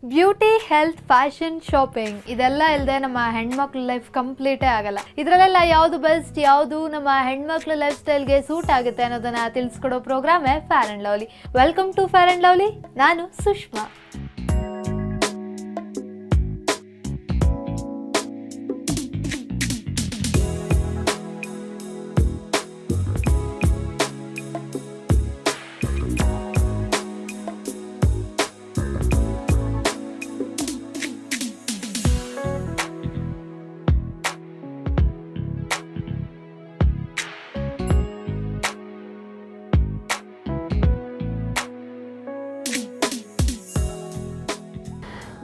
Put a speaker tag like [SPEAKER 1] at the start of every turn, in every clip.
[SPEAKER 1] Beauty, health, fashion, shopping ಇದೆಲ್ಲ ಇಲ್ಲದೆ ನಮ್ಮ ಹೆಣ್ಮಕ್ಳ ಲೈಫ್ ಕಂಪ್ಲೀಟೇ ಆಗಲ್ಲ. ಇದರಲ್ಲೆಲ್ಲ ಯಾವುದು ಬೆಸ್ಟ್, ಯಾವುದು ನಮ್ಮ ಹೆಣ್ಮಕ್ಳ ಲೈಫ್ ಸ್ಟೈಲ್ಗೆ ಸೂಟ್ ಆಗುತ್ತೆ ಅನ್ನೋದನ್ನ ತಿಳಿಸ್ಕೊಡೋ ಪ್ರೋಗ್ರಾಮೇ Fair and Lovely. Welcome to fair and Lovely. ನಾನು ಸುಷ್ಮಾ.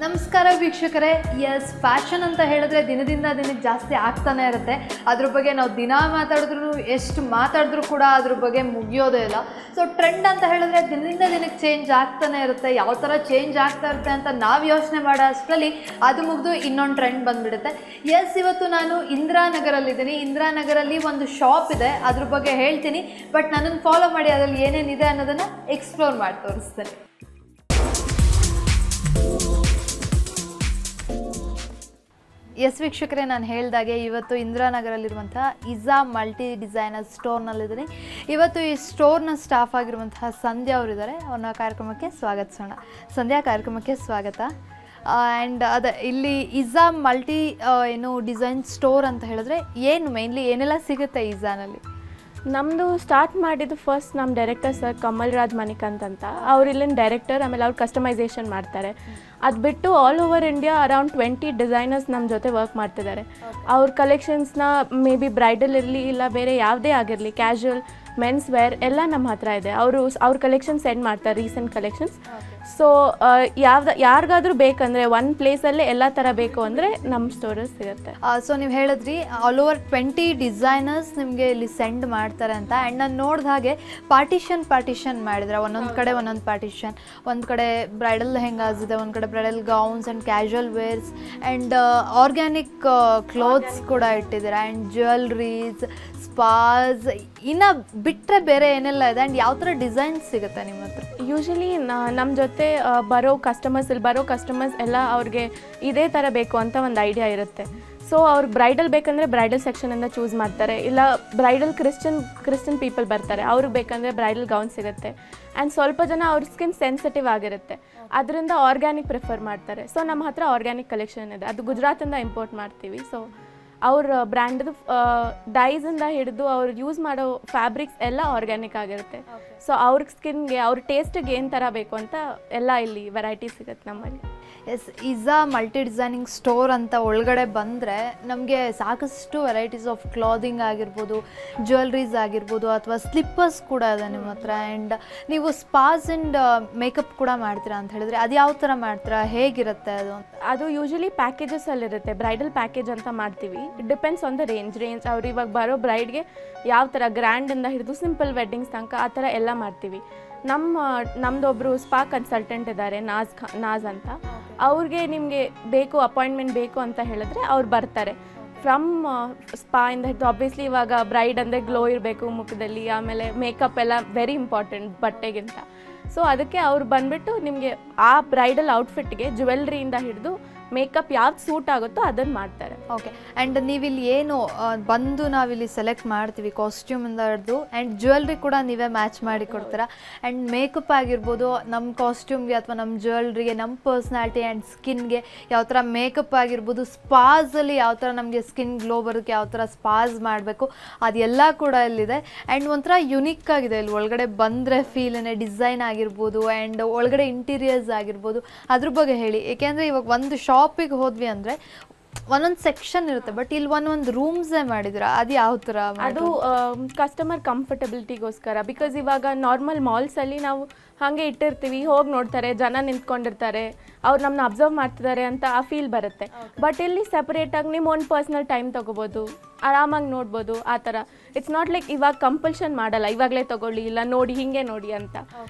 [SPEAKER 1] ನಮಸ್ಕಾರ ವೀಕ್ಷಕರೇ. ಎಸ್, ಫ್ಯಾಷನ್ ಅಂತ ಹೇಳಿದ್ರೆ ದಿನದಿಂದ ದಿನಕ್ಕೆ ಜಾಸ್ತಿ ಆಗ್ತಾನೆ ಇರುತ್ತೆ. ಅದ್ರ ಬಗ್ಗೆ ನಾವು ದಿನ ಮಾತಾಡಿದ್ರು, ಎಷ್ಟು ಮಾತಾಡಿದ್ರು ಕೂಡ ಅದ್ರ ಬಗ್ಗೆ ಮುಗಿಯೋದೇ ಇಲ್ಲ. ಸೊ ಟ್ರೆಂಡ್ ಅಂತ ಹೇಳಿದ್ರೆ ದಿನದಿಂದ ದಿನಕ್ಕೆ ಚೇಂಜ್ ಆಗ್ತಾನೆ ಇರುತ್ತೆ. ಯಾವ ಥರ ಚೇಂಜ್ ಆಗ್ತಾ ಇರುತ್ತೆ ಅಂತ ನಾವು ಯೋಚನೆ ಮಾಡೋ ಅಷ್ಟರಲ್ಲಿ ಅದು ಮುಗಿದು ಇನ್ನೊಂದು ಟ್ರೆಂಡ್ ಬಂದುಬಿಡುತ್ತೆ. ಎಸ್, ಇವತ್ತು ನಾನು ಇಂದಿರಾನಗರಲ್ಲಿದ್ದೀನಿ. ಇಂದಿರಾನಗರಲ್ಲಿ ಒಂದು ಶಾಪ್ ಇದೆ, ಅದ್ರ ಬಗ್ಗೆ ಹೇಳ್ತೀನಿ. ಬಟ್ ನನ್ನನ್ನು ಫಾಲೋ ಮಾಡಿ, ಅದರಲ್ಲಿ ಏನೇನಿದೆ ಅನ್ನೋದನ್ನು ಎಕ್ಸ್ಪ್ಲೋರ್ ಮಾಡಿ ತೋರಿಸ್ತೇನೆ. ಎಸ್ ವೀಕ್ಷಕರೇ, ನಾನು ಹೇಳಿದಾಗೆ ಇವತ್ತು ಇಂದಿರಾನಗರಲ್ಲಿರುವಂಥ ಇಜಾ ಮಲ್ಟಿ ಡಿಸೈನರ್ ಸ್ಟೋರ್ನಲ್ಲಿದ್ದೀನಿ. ಇವತ್ತು ಈ ಸ್ಟೋರ್ನ ಸ್ಟಾಫ್ ಆಗಿರುವಂತಹ ಸಂಧ್ಯಾ ಅವರಿದ್ದಾರೆ. ಅವ್ರನ್ನ ಕಾರ್ಯಕ್ರಮಕ್ಕೆ ಸ್ವಾಗತಿಸೋಣ. ಸಂಧ್ಯಾ, ಕಾರ್ಯಕ್ರಮಕ್ಕೆ ಸ್ವಾಗತ. ಆ್ಯಂಡ್ ಅದೇ ಇಲ್ಲಿ ಇಜಾ ಮಲ್ಟಿ ಡಿಸೈನ್ ಸ್ಟೋರ್ ಅಂತ ಹೇಳಿದ್ರೆ ಏನು ಮೇನ್ಲಿ ಏನೆಲ್ಲ ಸಿಗುತ್ತೆ ಇಜಾನಲ್ಲಿ?
[SPEAKER 2] ನಮ್ಮದು ಸ್ಟಾರ್ಟ್ ಮಾಡಿದ್ದು ಫಸ್ಟ್ ನಮ್ಮ ಡೈರೆಕ್ಟರ್ ಸರ್ ಕಮಲ್ ರಾಜ್ ಮಣಿಕಾಂತ್ ಅಂತ. ಅವ್ರು ಇಲ್ಲಿನ ಡೈರೆಕ್ಟರ್. ಆಮೇಲೆ ಅವ್ರು ಕಸ್ಟಮೈಸೇಷನ್ ಮಾಡ್ತಾರೆ. ಅದು ಬಿಟ್ಟು all over India around 20 designers ನಮ್ಮ ಜೊತೆ ವರ್ಕ್ ಮಾಡ್ತಿದ್ದಾರೆ. ಅವ್ರ ಕಲೆಕ್ಷನ್ಸ್ನ ಮೇ ಬಿ ಬ್ರೈಡಲ್ ಇರಲಿ, ಇಲ್ಲ ಬೇರೆ ಯಾವುದೇ ಆಗಿರಲಿ, ಕ್ಯಾಶುವಲ್, ಮೆನ್ಸ್ ವೇರ್ ಎಲ್ಲ ನಮ್ಮ ಹತ್ರ ಇದೆ. ಅವ್ರ ಕಲೆಕ್ಷನ್ ಸೆಂಡ್ ಮಾಡ್ತಾರೆ, ರೀಸೆಂಟ್ ಕಲೆಕ್ಷನ್ಸ್. ಸೊ ಯಾರಿಗಾದ್ರೂ ಬೇಕಂದರೆ ಒಂದು ಪ್ಲೇಸಲ್ಲೇ ಎಲ್ಲ ಥರ ಬೇಕು ಅಂದರೆ ನಮ್ಮ ಸ್ಟೋರಲ್ಲಿ ಸಿಗುತ್ತೆ.
[SPEAKER 1] ಸೊ ನೀವು ಹೇಳಿದ್ರಿ ಆಲ್ ಓವರ್ 20 ಡಿಸೈನರ್ಸ್ ನಿಮಗೆ ಇಲ್ಲಿ ಸೆಂಡ್ ಮಾಡ್ತಾರೆ ಅಂತ. ಆ್ಯಂಡ್ ನಾನು ನೋಡಿದ ಹಾಗೆ ಪಾರ್ಟಿಷನ್ ಮಾಡಿದ್ರೆ ಒಂದೊಂದು ಕಡೆ ಒಂದೊಂದು ಪಾರ್ಟಿಷನ್. ಒಂದು ಕಡೆ ಬ್ರೈಡಲ್ ಲೆಹೆಂಗಾಸ್ ಇದೆ, ಒಂದು ಕಡೆ bridal gowns and casual wares and organic clothes ಕೂಡ ಇಟ್ಟಿದ್ದೀರಾ. ಆ್ಯಂಡ್ ಜ್ಯುವೆಲ್ರೀಸ್, ಸ್ಪಾಸ್, ಇನ್ನು ಬಿಟ್ಟರೆ ಬೇರೆ ಏನೆಲ್ಲ ಇದೆ ಆ್ಯಂಡ್ ಯಾವ ಥರ ಡಿಸೈನ್ಸ್ ಸಿಗುತ್ತೆ ನಿಮ್ಮ ಹತ್ರ?
[SPEAKER 2] ಯೂಶಲಿ ನಮ್ಮ ಜೊತೆ ಬರೋ ಕಸ್ಟಮರ್ಸ್ ಎಲ್ಲ ಅವ್ರಿಗೆ ಇದೇ ಥರ ಬೇಕು ಅಂತ ಒಂದು ಐಡಿಯಾ ಇರುತ್ತೆ. ಸೊ ಅವ್ರಿಗೆ ಬ್ರೈಡಲ್ ಬೇಕಂದರೆ ಬ್ರೈಡಲ್ ಸೆಕ್ಷನಿಂದ ಚೂಸ್ ಮಾಡ್ತಾರೆ. ಇಲ್ಲ ಬ್ರೈಡಲ್ ಕ್ರಿಶ್ಚಿಯನ್ ಪೀಪಲ್ ಬರ್ತಾರೆ, ಅವ್ರಿಗೆ ಬೇಕಂದರೆ ಬ್ರೈಡಲ್ ಗೌನ್ ಸಿಗುತ್ತೆ. ಆ್ಯಂಡ್ ಸ್ವಲ್ಪ ಜನ ಅವ್ರ ಸ್ಕಿನ್ ಸೆನ್ಸಿಟಿವ್ ಆಗಿರುತ್ತೆ, ಅದರಿಂದ ಆರ್ಗ್ಯಾನಿಕ್ ಪ್ರಿಫರ್ ಮಾಡ್ತಾರೆ. ಸೊ ನಮ್ಮ ಹತ್ರ ಆರ್ಗ್ಯಾನಿಕ್ ಕಲೆಕ್ಷನ್ ಇದೆ, ಅದು ಗುಜರಾತಿಂದ ಇಂಪೋರ್ಟ್ ಮಾಡ್ತೀವಿ. ಸೊ ಅವ್ರ ಬ್ರ್ಯಾಂಡ್ದು ಡೈಸಿಂದ ಹಿಡಿದು ಅವ್ರು ಯೂಸ್ ಮಾಡೋ ಫ್ಯಾಬ್ರಿಕ್ಸ್ ಎಲ್ಲ ಆರ್ಗ್ಯಾನಿಕ್ ಆಗಿರುತ್ತೆ. ಸೊ ಅವ್ರ ಸ್ಕಿನ್ಗೆ, ಅವ್ರ ಟೇಸ್ಟಿಗೆ ಏನು ಥರ ಬೇಕು ಅಂತ ಎಲ್ಲ ಇಲ್ಲಿ ವೆರೈಟಿ ಸಿಗುತ್ತೆ ನಮ್ಮಲ್ಲಿ.
[SPEAKER 1] ಎಸ್, ಇಜಾ ಮಲ್ಟಿ ಡಿಸೈನಿಂಗ್ ಸ್ಟೋರ್ ಅಂತ ಒಳಗಡೆ ಬಂದರೆ ನಮಗೆ ಸಾಕಷ್ಟು ವೆರೈಟೀಸ್ ಆಫ್ ಕ್ಲಾದಿಂಗ್ ಆಗಿರ್ಬೋದು, ಜ್ಯುವೆಲ್ರೀಸ್ ಆಗಿರ್ಬೋದು, ಅಥವಾ ಸ್ಲಿಪ್ಪರ್ಸ್ ಕೂಡ ಇದೆ ನಿಮ್ಮ ಹತ್ರ. ಆ್ಯಂಡ್ ನೀವು ಸ್ಪಾಸ್ ಆ್ಯಂಡ್ ಮೇಕಪ್ ಕೂಡ ಮಾಡ್ತೀರಾ ಅಂತ ಹೇಳಿದ್ರೆ ಅದು ಯಾವ ಥರ ಮಾಡ್ತೀರಾ, ಹೇಗಿರುತ್ತೆ ಅದು?
[SPEAKER 2] ಅದು ಯೂಶಲಿ ಪ್ಯಾಕೇಜಸಲ್ಲಿರುತ್ತೆ. ಬ್ರೈಡಲ್ ಪ್ಯಾಕೇಜ್ ಅಂತ ಮಾಡ್ತೀವಿ. It depends on the range. ಅವ್ರು ಇವಾಗ ಬರೋ ಬ್ರೈಡ್ಗೆ ಯಾವ ಥರ ಗ್ರ್ಯಾಂಡಿಂದ ಹಿಡಿದು ಸಿಂಪಲ್ ವೆಡ್ಡಿಂಗ್ಸ್ ತನಕ ಆ ಥರ ಎಲ್ಲ ಮಾಡ್ತೀವಿ. ನಮ್ಮದೊಬ್ಬರು ಸ್ಪಾ ಕನ್ಸಲ್ಟೆಂಟ್ ಇದ್ದಾರೆ, ನಾಜ್ ಅಂತ. ಅವ್ರಿಗೆ ನಿಮಗೆ ಅಪಾಯಿಂಟ್ಮೆಂಟ್ ಬೇಕು ಅಂತ ಹೇಳಿದ್ರೆ ಅವ್ರು ಬರ್ತಾರೆ. ಫ್ರಮ್ ಸ್ಪಾ ಇಂದ ಹಿಡಿದು, ಆಬ್ವಿಯಸ್ಲಿ ಇವಾಗ ಬ್ರೈಡ್ ಅಂದರೆ ಗ್ಲೋ ಇರಬೇಕು ಮುಖದಲ್ಲಿ, ಆಮೇಲೆ ಮೇಕಪ್ ಎಲ್ಲ ವೆರಿ ಇಂಪಾರ್ಟೆಂಟ್ ಬಟ್ಟೆಗಿಂತ. ಸೊ ಅದಕ್ಕೆ ಅವ್ರು ಬಂದುಬಿಟ್ಟು ನಿಮಗೆ ಆ ಬ್ರೈಡಲ್ ಔಟ್ಫಿಟ್ಗೆ ಜ್ಯುವೆಲ್ರಿಯಿಂದ ಹಿಡಿದು ಮೇಕಪ್ ಯಾವ್ದು ಸೂಟ್ ಆಗುತ್ತೋ ಅದನ್ನು ಮಾಡ್ತಾರೆ.
[SPEAKER 1] ಓಕೆ. ಆ್ಯಂಡ್ ನೀವಿಲ್ಲಿ ಏನು ಬಂದು ನಾವಿಲ್ಲಿ ಸೆಲೆಕ್ಟ್ ಮಾಡ್ತೀವಿ, ಕಾಸ್ಟ್ಯೂಮಿಂದ ಹಿಡಿದು, ಆ್ಯಂಡ್ ಜ್ಯುವೆಲ್ರಿ ಕೂಡ ನೀವೇ ಮ್ಯಾಚ್ ಮಾಡಿ ಕೊಡ್ತೀರಾ. ಆ್ಯಂಡ್ ಮೇಕಪ್ ಆಗಿರ್ಬೋದು, ನಮ್ಮ ಕಾಸ್ಟ್ಯೂಮ್ಗೆ ಅಥವಾ ನಮ್ಮ ಜ್ಯುವೆಲ್ರಿಗೆ, ನಮ್ಮ ಪರ್ಸ್ನಾಲಿಟಿ ಆ್ಯಂಡ್ ಸ್ಕಿನ್ಗೆ ಯಾವ ಥರ ಮೇಕಪ್ ಆಗಿರ್ಬೋದು, ಸ್ಪಾಸಲ್ಲಿ ಯಾವ ಥರ ನಮಗೆ ಸ್ಕಿನ್ ಗ್ಲೋ ಬರೋಕ್ಕೆ ಯಾವ ಥರ ಸ್ಪಾಸ್ ಮಾಡಬೇಕು ಅದೆಲ್ಲ ಕೂಡ ಇಲ್ಲಿದೆ. ಆ್ಯಂಡ್ ಒಂಥರ ಯುನಿಕ್ ಆಗಿದೆ ಇಲ್ಲಿ ಒಳಗಡೆ ಬಂದರೆ ಫೀಲೇ ಡಿಸೈನ್ ಆಗಿರ್ಬೋದು, ಆ್ಯಂಡ್ ಒಳಗಡೆ ಇಂಟೀರಿಯರ್ಸ್ ಆಗಿರ್ಬೋದು, ಅದ್ರ ಬಗ್ಗೆ ಹೇಳಿ. ಏಕೆಂದರೆ ಇವಾಗ ಒಂದು ಶಾಪಿಗೆ ಹೋದ್ವಿ ಅಂದರೆ ಒಂದೊಂದು ಸೆಕ್ಷನ್ ಇರುತ್ತೆ, ಬಟ್ ಇಲ್ಲಿ ಒಂದೊಂದು ರೂಮ್ಸೇ ಮಾಡಿದ್ದೀರಾ, ಅದು ಯಾವ ಥರ?
[SPEAKER 2] ಅದು ಕಸ್ಟಮರ್ ಕಂಫರ್ಟಬಿಲಿಟಿಗೋಸ್ಕರ. ಬಿಕಾಸ್ ಇವಾಗ ನಾರ್ಮಲ್ ಮಾಲ್ಸಲ್ಲಿ ನಾವು ಹಾಗೆ ಇಟ್ಟಿರ್ತೀವಿ, ಹೋಗಿ ನೋಡ್ತಾರೆ, ಜನ ನಿಂತ್ಕೊಂಡಿರ್ತಾರೆ, ಅವ್ರು ನಮ್ಮನ್ನ ಅಬ್ಸರ್ವ್ ಮಾಡ್ತಿದ್ದಾರೆ ಅಂತ ಆ ಫೀಲ್ ಬರುತ್ತೆ. ಬಟ್ ಇಲ್ಲಿ ಸೆಪರೇಟಾಗಿ ನಿಮ್ಮ ಒಂದು ಪರ್ಸ್ನಲ್ ಟೈಮ್ ತೊಗೋಬೋದು, ಆರಾಮಾಗಿ ನೋಡ್ಬೋದು ಆ ಥರ. ಇಟ್ಸ್ ನಾಟ್ ಲೈಕ್ ಇವಾಗ ಕಂಪಲ್ಷನ್ ಮಾಡಲ್ಲ, ಇವಾಗಲೇ ತೊಗೊಳ್ಳಿ, ಇಲ್ಲ ನೋಡಿ ಹಿಂಗೆ ನೋಡಿ ಅಂತ.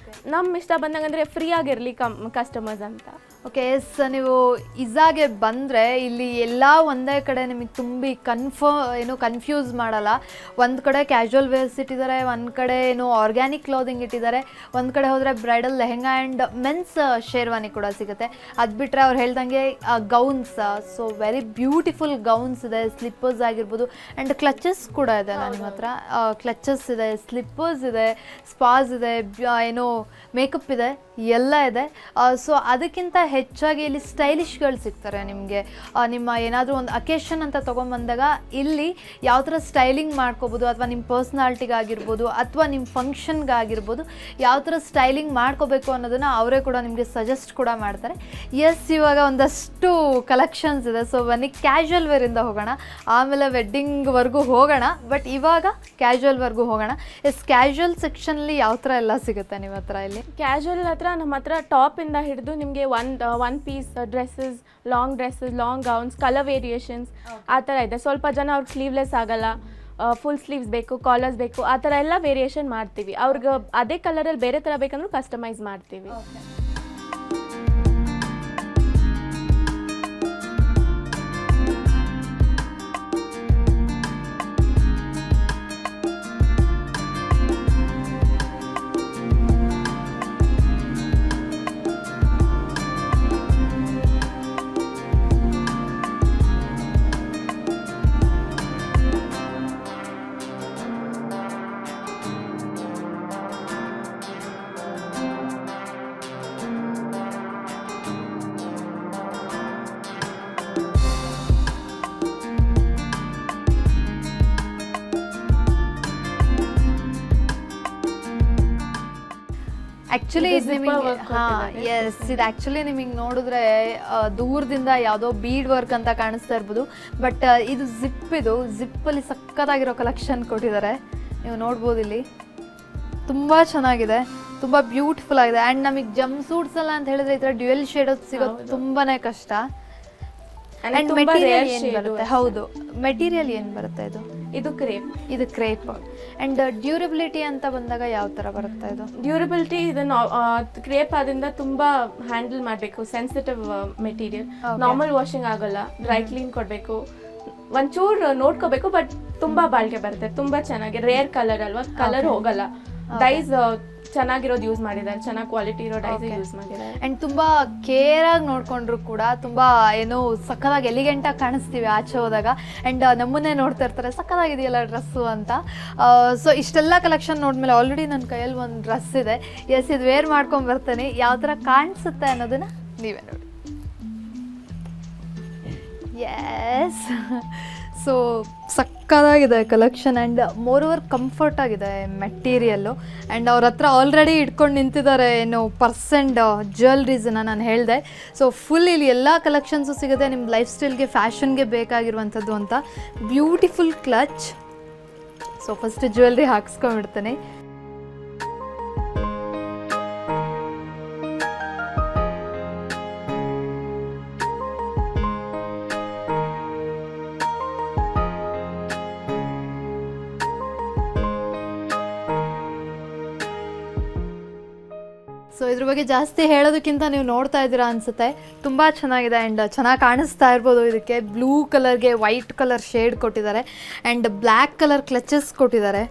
[SPEAKER 2] ನಮ್ಮ ಇಷ್ಟ ಬಂದಂಗೆ ಅಂದರೆ ಫ್ರೀ ಆಗಿರಲಿ ಕಸ್ಟಮರ್ಸ್ ಅಂತ.
[SPEAKER 1] ಓಕೆ. ಎಸ್, ನೀವು ಇಜಾಗೆ ಬಂದರೆ ಇಲ್ಲಿ ಎಲ್ಲ ಒಂದೇ ಕಡೆ ನಿಮಗೆ ತುಂಬಿ ಕನ್ಫ್ಯೂಸ್ ಮಾಡಲ್ಲ. ಒಂದು ಕಡೆ ಕ್ಯಾಶುವಲ್ ವೇರ್ಸ್ ಇಟ್ಟಿದ್ದಾರೆ, ಒಂದು ಕಡೆ ಆರ್ಗ್ಯಾನಿಕ್ ಕ್ಲೋದಿಂಗ್ ಇಟ್ಟಿದ್ದಾರೆ, ಒಂದು ಕಡೆ ಹೋದರೆ bridal lehenga and men's sherwani ಕೂಡ ಸಿಗುತ್ತೆ. ಅದು ಬಿಟ್ಟರೆ ಅವ್ರು ಹೇಳ್ದಂಗೆ gowns, so very beautiful gowns ಇದೆ, ಸ್ಲಿಪ್ಪರ್ಸ್ ಆಗಿರ್ಬೋದು ಆ್ಯಂಡ್ ಕ್ಲಚಸ್ ಕೂಡ ಇದೆ ಅಲ್ಲ ನಿಮ್ಮ ಹತ್ರ. ಕ್ಲಚಸ್ ಇದೆ, ಸ್ಲಿಪ್ಪರ್ಸ್ ಇದೆ, ಸ್ಪಾಸ್ ಇದೆ, ಏನೋ ಮೇಕಪ್ ಇದೆ, ಎಲ್ಲ ಇದೆ. ಸೊ ಅದಕ್ಕಿಂತ ಹೆಚ್ಚಾಗಿ ಇಲ್ಲಿ ಸ್ಟೈಲಿಶ್ಗಳು ಸಿಗ್ತಾರೆ ನಿಮಗೆ. ನಿಮ್ಮ ಏನಾದರೂ ಒಂದು ಅಕೇಶನ್ ಅಂತ ತೊಗೊಂಬಂದಾಗ ಇಲ್ಲಿ ಯಾವ ಥರ ಸ್ಟೈಲಿಂಗ್ ಮಾಡ್ಕೋಬೋದು, ಅಥವಾ ನಿಮ್ಮ ಪರ್ಸ್ನಾಲಿಟಿಗಾಗಿರ್ಬೋದು ಅಥವಾ ನಿಮ್ಮ ಫಂಕ್ಷನ್ಗಾಗಿರ್ಬೋದು ಯಾವ ಥರ ಸ್ಟೈಲಿಂಗ್ ಮಾಡ್ಕೋಬೇಕು ಅನ್ನೋದನ್ನು ಅವರೇ ಕೂಡ ನಿಮಗೆ ಸಜೆಸ್ಟ್ ಕೂಡ ಮಾಡ್ತಾರೆ. ಎಸ್, ಇವಾಗ ಒಂದಷ್ಟು ಕಲೆಕ್ಷನ್ಸ್ ಇದೆ. ಸೊ ಬನ್ನಿ ಕ್ಯಾಶುವಲ್ ವೇರಿಂದ ಹೋಗೋಣ, ಆಮೇಲೆ ವೆಡ್ಡಿಂಗ್ವರೆಗೂ ಹೋಗೋಣ. ಬಟ್ ಇವಾಗ ಕ್ಯಾಶುವಲ್ವರೆಗೂ ಹೋಗೋಣ. ಎಸ್, ಕ್ಯಾಶುವಲ್ ಸೆಕ್ಷನಲ್ಲಿ ಯಾವ ಥರ ಎಲ್ಲ ಸಿಗುತ್ತೆ ನಿಮ್ಮ ಹತ್ರ ಇಲ್ಲಿ?
[SPEAKER 2] ಕ್ಯಾಶುವಲ್ ಹತ್ರ ನಮ್ಮ ಹತ್ರ ಟಾಪಿಂದ ಹಿಡಿದು ನಿಮಗೆ one piece dresses, long gowns, colour variations ಆ ಥರ ಇದೆ. ಸ್ವಲ್ಪ ಜನ ಅವ್ರಿಗೆ ಸ್ಲೀವ್ಲೆಸ್ ಆಗಲ್ಲ, ಫುಲ್ ಸ್ಲೀವ್ಸ್ ಬೇಕು, ಕಾಲರ್ಸ್ ಬೇಕು, ಆ ಥರ ಎಲ್ಲ ವೇರಿಯೇಷನ್ ಮಾಡ್ತೀವಿ. ಅವ್ರಿಗೆ ಅದೇ ಕಲರಲ್ಲಿ ಬೇರೆ ಥರ ಬೇಕಂದ್ರೂ ಕಸ್ಟಮೈಸ್ ಮಾಡ್ತೀವಿ.
[SPEAKER 1] ಆ್ಯಕ್ಚುಲಿ ಇದು ನಿಮಗೆ ಇದು ಆ್ಯಕ್ಚುಲಿ ನಿಮಗೆ ನೋಡಿದ್ರೆ ದೂರದಿಂದ ಯಾವುದೋ ಬೀಡ್ ವರ್ಕ್ ಅಂತ ಕಾಣಿಸ್ತಾ ಇರ್ಬೋದು, ಬಟ್ ಇದು ಜಿಪ್ಪಲ್ಲಿ ಸಕ್ಕತ್ತಾಗಿರೋ ಕಲೆಕ್ಷನ್ ಕೊಟ್ಟಿದ್ದಾರೆ. ನೀವು ನೋಡ್ಬೋದು ಇಲ್ಲಿ ತುಂಬ ಚೆನ್ನಾಗಿದೆ, ತುಂಬ ಬ್ಯೂಟಿಫುಲ್ ಆಗಿದೆ. ಆ್ಯಂಡ್ ನಮಗೆ ಜಂಪ್ ಸೂಟ್ಸ್ ಎಲ್ಲ ಅಂತ ಹೇಳಿದ್ರೆ ಈ ಥರ ಡ್ಯುಯಲ್ ಶೇಡ್ ಸಿಗೋದು ತುಂಬಾ ಕಷ್ಟ. ಆ್ಯಂಡ್ ಮೆಟೀರಿಯಲ್ ಏನು ಬರುತ್ತೆ? ಹೌದು, ಮೆಟೀರಿಯಲ್ ಏನು ಬರುತ್ತೆ? ಇದು ಕ್ರೇಪ್. ಆ್ಯಂಡ್ ಡ್ಯೂರಬಿಲಿಟಿ ಅಂತ ಬಂದಾಗ ಯಾವ ಥರ ಬರುತ್ತೆ ಇದು?
[SPEAKER 2] ಡ್ಯೂರಬಿಲಿಟಿ ಇದನ್ನು ಕ್ರೇಪ್ ಆದ್ರಿಂದ ತುಂಬ ಹ್ಯಾಂಡಲ್ ಮಾಡಬೇಕು, ಸೆನ್ಸಿಟಿವ್ ಮೆಟೀರಿಯಲ್. ನಾರ್ಮಲ್ ವಾಷಿಂಗ್ ಆಗೋಲ್ಲ, ಡ್ರೈ ಕ್ಲೀನ್ ಕೊಡಬೇಕು, ಒಂಚೂರು ನೋಡ್ಕೋಬೇಕು. ಬಟ್ ತುಂಬ ಬಾಳಿಕೆ ಬರುತ್ತೆ, ತುಂಬ ಚೆನ್ನಾಗಿ. ರೇರ್ ಕಲರ್ ಅಲ್ವಾ, ಕಲರ್ ಹೋಗಲ್ಲ. ಡೈಸ್ ಚೆನ್ನಾಗಿರೋದು ಯೂಸ್ ಮಾಡಿದ್ದಾರೆ, ಚೆನ್ನಾಗಿ ಕ್ವಾಲಿಟಿ ಇರೋ ಡೈಸ್ ಯೂಸ್ ಮಾಡಿದ್ದಾರೆ.
[SPEAKER 1] ಆ್ಯಂಡ್ ತುಂಬ ಕೇರಾಗಿ ನೋಡಿಕೊಂಡ್ರು ಕೂಡ ತುಂಬ ಏನೋ ಸಕ್ಕದಾಗಿ ಎಲಿಗೆಂಟಾಗಿ ಕಾಣಿಸ್ತೀವಿ ಆಚೆ ಹೋದಾಗ. ಆ್ಯಂಡ್ ನಮ್ಮನ್ನೇ ನೋಡ್ತಾ ಇರ್ತಾರೆ, ಸಕ್ಕದಾಗಿದೆಯಲ್ಲ ಡ್ರೆಸ್ಸು ಅಂತ. ಸೊ ಇಷ್ಟೆಲ್ಲ ಕಲೆಕ್ಷನ್ ನೋಡಿದ್ಮೇಲೆ ಆಲ್ರೆಡಿ ನನ್ನ ಕೈಯಲ್ಲಿ ಒಂದು ಡ್ರೆಸ್ ಇದೆ. ಎಸ್, ಇದು ವೇರ್ ಮಾಡ್ಕೊಂಡು ಬರ್ತೇನೆ, ಯಾವ ಥರ ಕಾಣಿಸುತ್ತೆ ಅನ್ನೋದನ್ನು ನೀವೇ ನೋಡಿ. ಎಸ್, ಸೊ ಸಕ್ಕದಾಗಿದೆ collection. And moreover comfort ಆಗಿದೆ ಮೆಟೀರಿಯಲ್ಲು. ಆ್ಯಂಡ್ ಅವ್ರ ಹತ್ರ ಆಲ್ರೆಡಿ ಇಟ್ಕೊಂಡು ನಿಂತಿದ್ದಾರೆ ಏನು ಪರ್ಸೆಂಟ್ ಜ್ಯುವೆಲ್ರೀಸನ್ನ ನಾನು ಹೇಳಿದೆ. ಸೊ ಫುಲ್ ಇಲ್ಲಿ ಎಲ್ಲ ಕಲೆಕ್ಷನ್ಸು ಸಿಗುತ್ತೆ ನಿಮ್ಮ ಲೈಫ್ ಸ್ಟೈಲ್ಗೆ, ಫ್ಯಾಷನ್ಗೆ ಬೇಕಾಗಿರುವಂಥದ್ದು ಅಂತ. Beautiful clutch. So first jewellery ಹಾಕ್ಸ್ಕೊಂಡ್ಬಿಡ್ತೇನೆ. ಸೊ ಇದ್ರ ಬಗ್ಗೆ ಜಾಸ್ತಿ ಹೇಳೋದಕ್ಕಿಂತ ನೀವು ನೋಡ್ತಾ ಇದ್ದೀರಾ ಅನಿಸುತ್ತೆ. ತುಂಬ ಚೆನ್ನಾಗಿದೆ ಆ್ಯಂಡ್ ಚೆನ್ನಾಗಿ ಕಾಣಿಸ್ತಾ ಇರ್ಬೋದು. ಇದಕ್ಕೆ ಬ್ಲೂ ಕಲರ್ಗೆ ವೈಟ್ ಕಲರ್ ಶೇಡ್ ಕೊಟ್ಟಿದ್ದಾರೆ ಆ್ಯಂಡ್ ಬ್ಲ್ಯಾಕ್ ಕಲರ್ ಕ್ಲಚಸ್ ಕೊಟ್ಟಿದ್ದಾರೆ.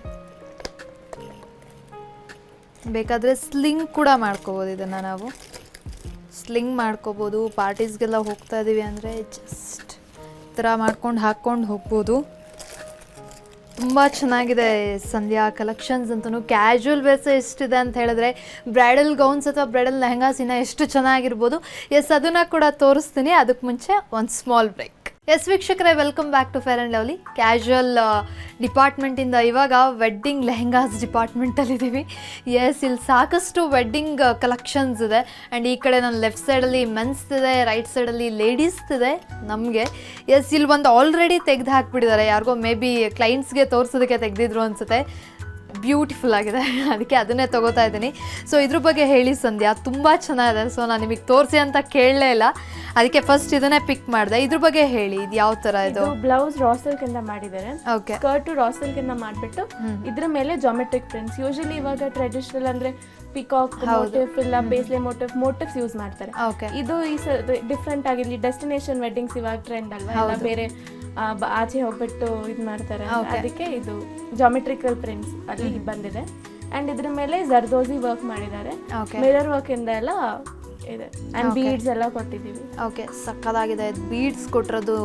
[SPEAKER 1] ಬೇಕಾದರೆ ಸ್ಲಿಂಗ್ ಕೂಡ ಮಾಡ್ಕೋಬೋದು. ಇದನ್ನು ನಾವು ಸ್ಲಿಂಗ್ ಮಾಡ್ಕೋಬೋದು. ಪಾರ್ಟೀಸ್ಗೆಲ್ಲ ಹೋಗ್ತಾ ಇದ್ದೀವಿ ಅಂದರೆ ಜಸ್ಟ್ ಈ ಥರ ಮಾಡ್ಕೊಂಡು ಹಾಕ್ಕೊಂಡು ಹೋಗ್ಬೋದು. ತುಂಬ ಚೆನ್ನಾಗಿದೆ ಸಂಧ್ಯಾ ಕಲೆಕ್ಷನ್ಸ್ ಅಂತೂ. ಕ್ಯಾಶುವಲ್ ವೇರ್ಸ್ ಎಷ್ಟಿದೆ ಅಂತ ಹೇಳಿದ್ರೆ ಬ್ರೈಡಲ್ ಗೌನ್ಸ್ ಅಥವಾ ಬ್ರೈಡಲ್ ಲೆಹಂಗಾಸ್ ಇನ್ನೂ ಎಷ್ಟು ಚೆನ್ನಾಗಿರ್ಬೋದು. ಎಸ್, ಅದನ್ನು ಕೂಡ ತೋರಿಸ್ತೀನಿ. ಅದಕ್ಕೆ ಮುಂಚೆ ಒಂದು ಸ್ಮಾಲ್ ಬ್ರೇಕ್. ಎಸ್ ವೀಕ್ಷಕರೇ, welcome back to fair and Lovely. Casual ಡಿಪಾರ್ಟ್ಮೆಂಟಿಂದ ಇವಾಗ ವೆಡ್ಡಿಂಗ್ ಲೆಹಂಗಾಸ್ ಡಿಪಾರ್ಟ್ಮೆಂಟಲ್ಲಿದ್ದೀವಿ. ಎಸ್, ಇಲ್ಲಿ ಸಾಕಷ್ಟು ವೆಡ್ಡಿಂಗ್ ಕಲೆಕ್ಷನ್ಸ್ ಇದೆ. ಆ್ಯಂಡ್ ಈ ಕಡೆ ನನ್ನ ಲೆಫ್ಟ್ ಸೈಡಲ್ಲಿ ಮೆನ್ಸ್ದಿದೆ, ರೈಟ್ ಸೈಡಲ್ಲಿ ಲೇಡೀಸ್ದಿದೆ ನಮಗೆ. ಎಸ್, ಇಲ್ಲಿ ಒಂದು ಆಲ್ರೆಡಿ ತೆಗೆದು ಹಾಕ್ಬಿಟ್ಟಿದ್ದಾರೆ. ಯಾರಿಗೋ ಮೇ ಬಿ ಕ್ಲೈಂಟ್ಸ್ಗೆ ತೋರಿಸೋದಕ್ಕೆ ತೆಗೆದಿದ್ರು ಅನಿಸುತ್ತೆ. ಬ್ಯೂಟಿಫುಲ್ ಆಗಿದೆ, ಅದಕ್ಕೆ ಅದನ್ನೇ ತೊಗೋತಾ ಇದ್ದೀನಿ. ಸೊ ಇದ್ರ ಬಗ್ಗೆ ಹೇಳಿ ಸಂಧ್ಯಾ. ತುಂಬ ಚೆನ್ನಾಗಿದೆ. ಸೊ ನಾನು ನಿಮಗೆ ತೋರಿಸಿ ಅಂತ ಕೇಳಲೇ ಇಲ್ಲ, ಅದಕ್ಕೆ ಫಸ್ಟ್ ಇದನ್ನೇ ಪಿಕ್ ಮಾಡಿದೆ. ಇದ್ರ ಬಗ್ಗೆ ಹೇಳಿ, ಇದು ಯಾವ ಥರ? ಇದು
[SPEAKER 2] ಬ್ಲೌಸ್ ರಾ ಸಿಲ್ಕಿಂದ ಮಾಡಿದ್ದಾರೆ.
[SPEAKER 1] ಓಕೆ.
[SPEAKER 2] ಸ್ಕರ್ಟ್ ರಾ ಸಿಲ್ಕಿಂದ ಮಾಡಿಬಿಟ್ಟು ಇದ್ರ ಮೇಲೆ ಜಾಮೆಟ್ರಿಕ್ ಪ್ರಿಂಟ್ಸ್. ಯೂಶಲಿ ಇವಾಗ ಟ್ರೆಡಿಷನಲ್ ಅಂದರೆ ಪಿಕಾಕ್ ಮೋಟಿವ್ ಇಲ್ಲ ಬೇಸ್ಲೆ ಮೋಟಿವ್ಸ್ ಯೂಸ್ ಮಾಡ್ತಾರೆ. ಇದು ಈ ಡಿಫ್ರೆಂಟ್ ಆಗಿರಲಿ. ಡೆಸ್ಟಿನೇಷನ್ ವೆಡ್ಡಿಂಗ್ಸ್ ಇವಾಗ ಟ್ರೆಂಡ್ ಅಲ್ವಾ, ಎಲ್ಲ ಬೇರೆ ಆಚೆ ಹೋಗ್ಬಿಟ್ಟು ಇದು ಮಾಡ್ತಾರೆ. ಅದಕ್ಕೆ ಇದು ಜಾಮೆಟ್ರಿಕಲ್ ಪ್ರಿಂಟ್ಸ್ ಅಲ್ಲಿ ಬಂದಿದೆ. ಆ್ಯಂಡ್ ಇದ್ರ ಮೇಲೆ ಜರ್ದೋಸಿ ವರ್ಕ್ ಮಾಡಿದ್ದಾರೆ,
[SPEAKER 1] ಓಕೆ
[SPEAKER 2] ಮಿರರ್ ವರ್ಕ್ ಇಂದ ಎಲ್ಲ ಇದೆ ಆ್ಯಂಡ್ ಬೀಡ್ಸ್ ಎಲ್ಲ ಕೊಟ್ಟಿದ್ದೀವಿ.
[SPEAKER 1] ಓಕೆ, ಸಕ್ಕದಾಗಿದೆ. ಬೀಡ್ಸ್ ಕೊಟ್ಟಿರೋದು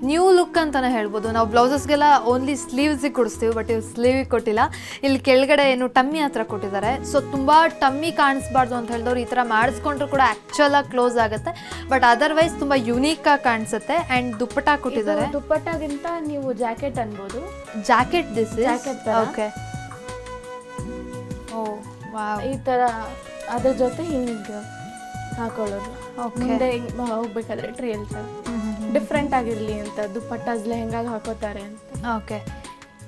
[SPEAKER 1] ನ್ಯೂ ಲುಕ್ ಅಂತಲೇ ಹೇಳ್ಬೋದು. ನಾವು ಬ್ಲೌಸಸ್ಗೆಲ್ಲ ಓನ್ಲಿ ಸ್ಲೀವ್ಸಿಗೆ ಕೊಡಿಸ್ತೀವಿ, ಬಟ್ ಇವ್ರು ಸ್ಲೀವಿಗೆ ಕೊಟ್ಟಿಲ್ಲ. ಇಲ್ಲಿ ಕೆಳಗಡೆ ಏನು ಟಮ್ಮಿ ಹತ್ರ ಕೊಟ್ಟಿದ್ದಾರೆ. ಸೊ ತುಂಬ ಟಮ್ಮಿ ಕಾಣಿಸ್ಬಾರ್ದು ಅಂತ ಹೇಳಿದವ್ರು ಈ ಥರ ಮಾಡಿಸ್ಕೊಂಡ್ರು ಕೂಡ ಆ್ಯಕ್ಚುಲಾಗಿ ಕ್ಲೋಸ್ ಆಗುತ್ತೆ, ಬಟ್ ಅದರ್ವೈಸ್ ತುಂಬ ಯುನೀಕಾಗಿ ಕಾಣಿಸುತ್ತೆ. ಆ್ಯಂಡ್ ದುಪ್ಪಟ್ಟ ಕೊಟ್ಟಿದ್ದಾರೆ.
[SPEAKER 2] ದುಪ್ಪಟ್ಟಾಗಿಂತ ನೀವು ಜಾಕೆಟ್ ಅನ್ಬೋದು.
[SPEAKER 1] Jacket this
[SPEAKER 2] jacket
[SPEAKER 1] okay. Oh wow.
[SPEAKER 2] ಈ ಥರ ಅದ್ರ ಜೊತೆ ಹಿಂಗೆ ಹಾಕೊಳ್ಳೋದು, ಮುಂದೆ ಹೋಗ್ಬೇಕಾದ್ರೆ ಟ್ರೇಲ್ ಥರ ಡಿಫ್ರೆಂಟ್ ಆಗಿರಲಿ ಅಂತ ದುಪ್ಪಟ್ಟಾಸ್ ಲೆಹಂಗಾಗಿ ಹಾಕೋತಾರೆ ಅಂತ.
[SPEAKER 1] ಓಕೆ,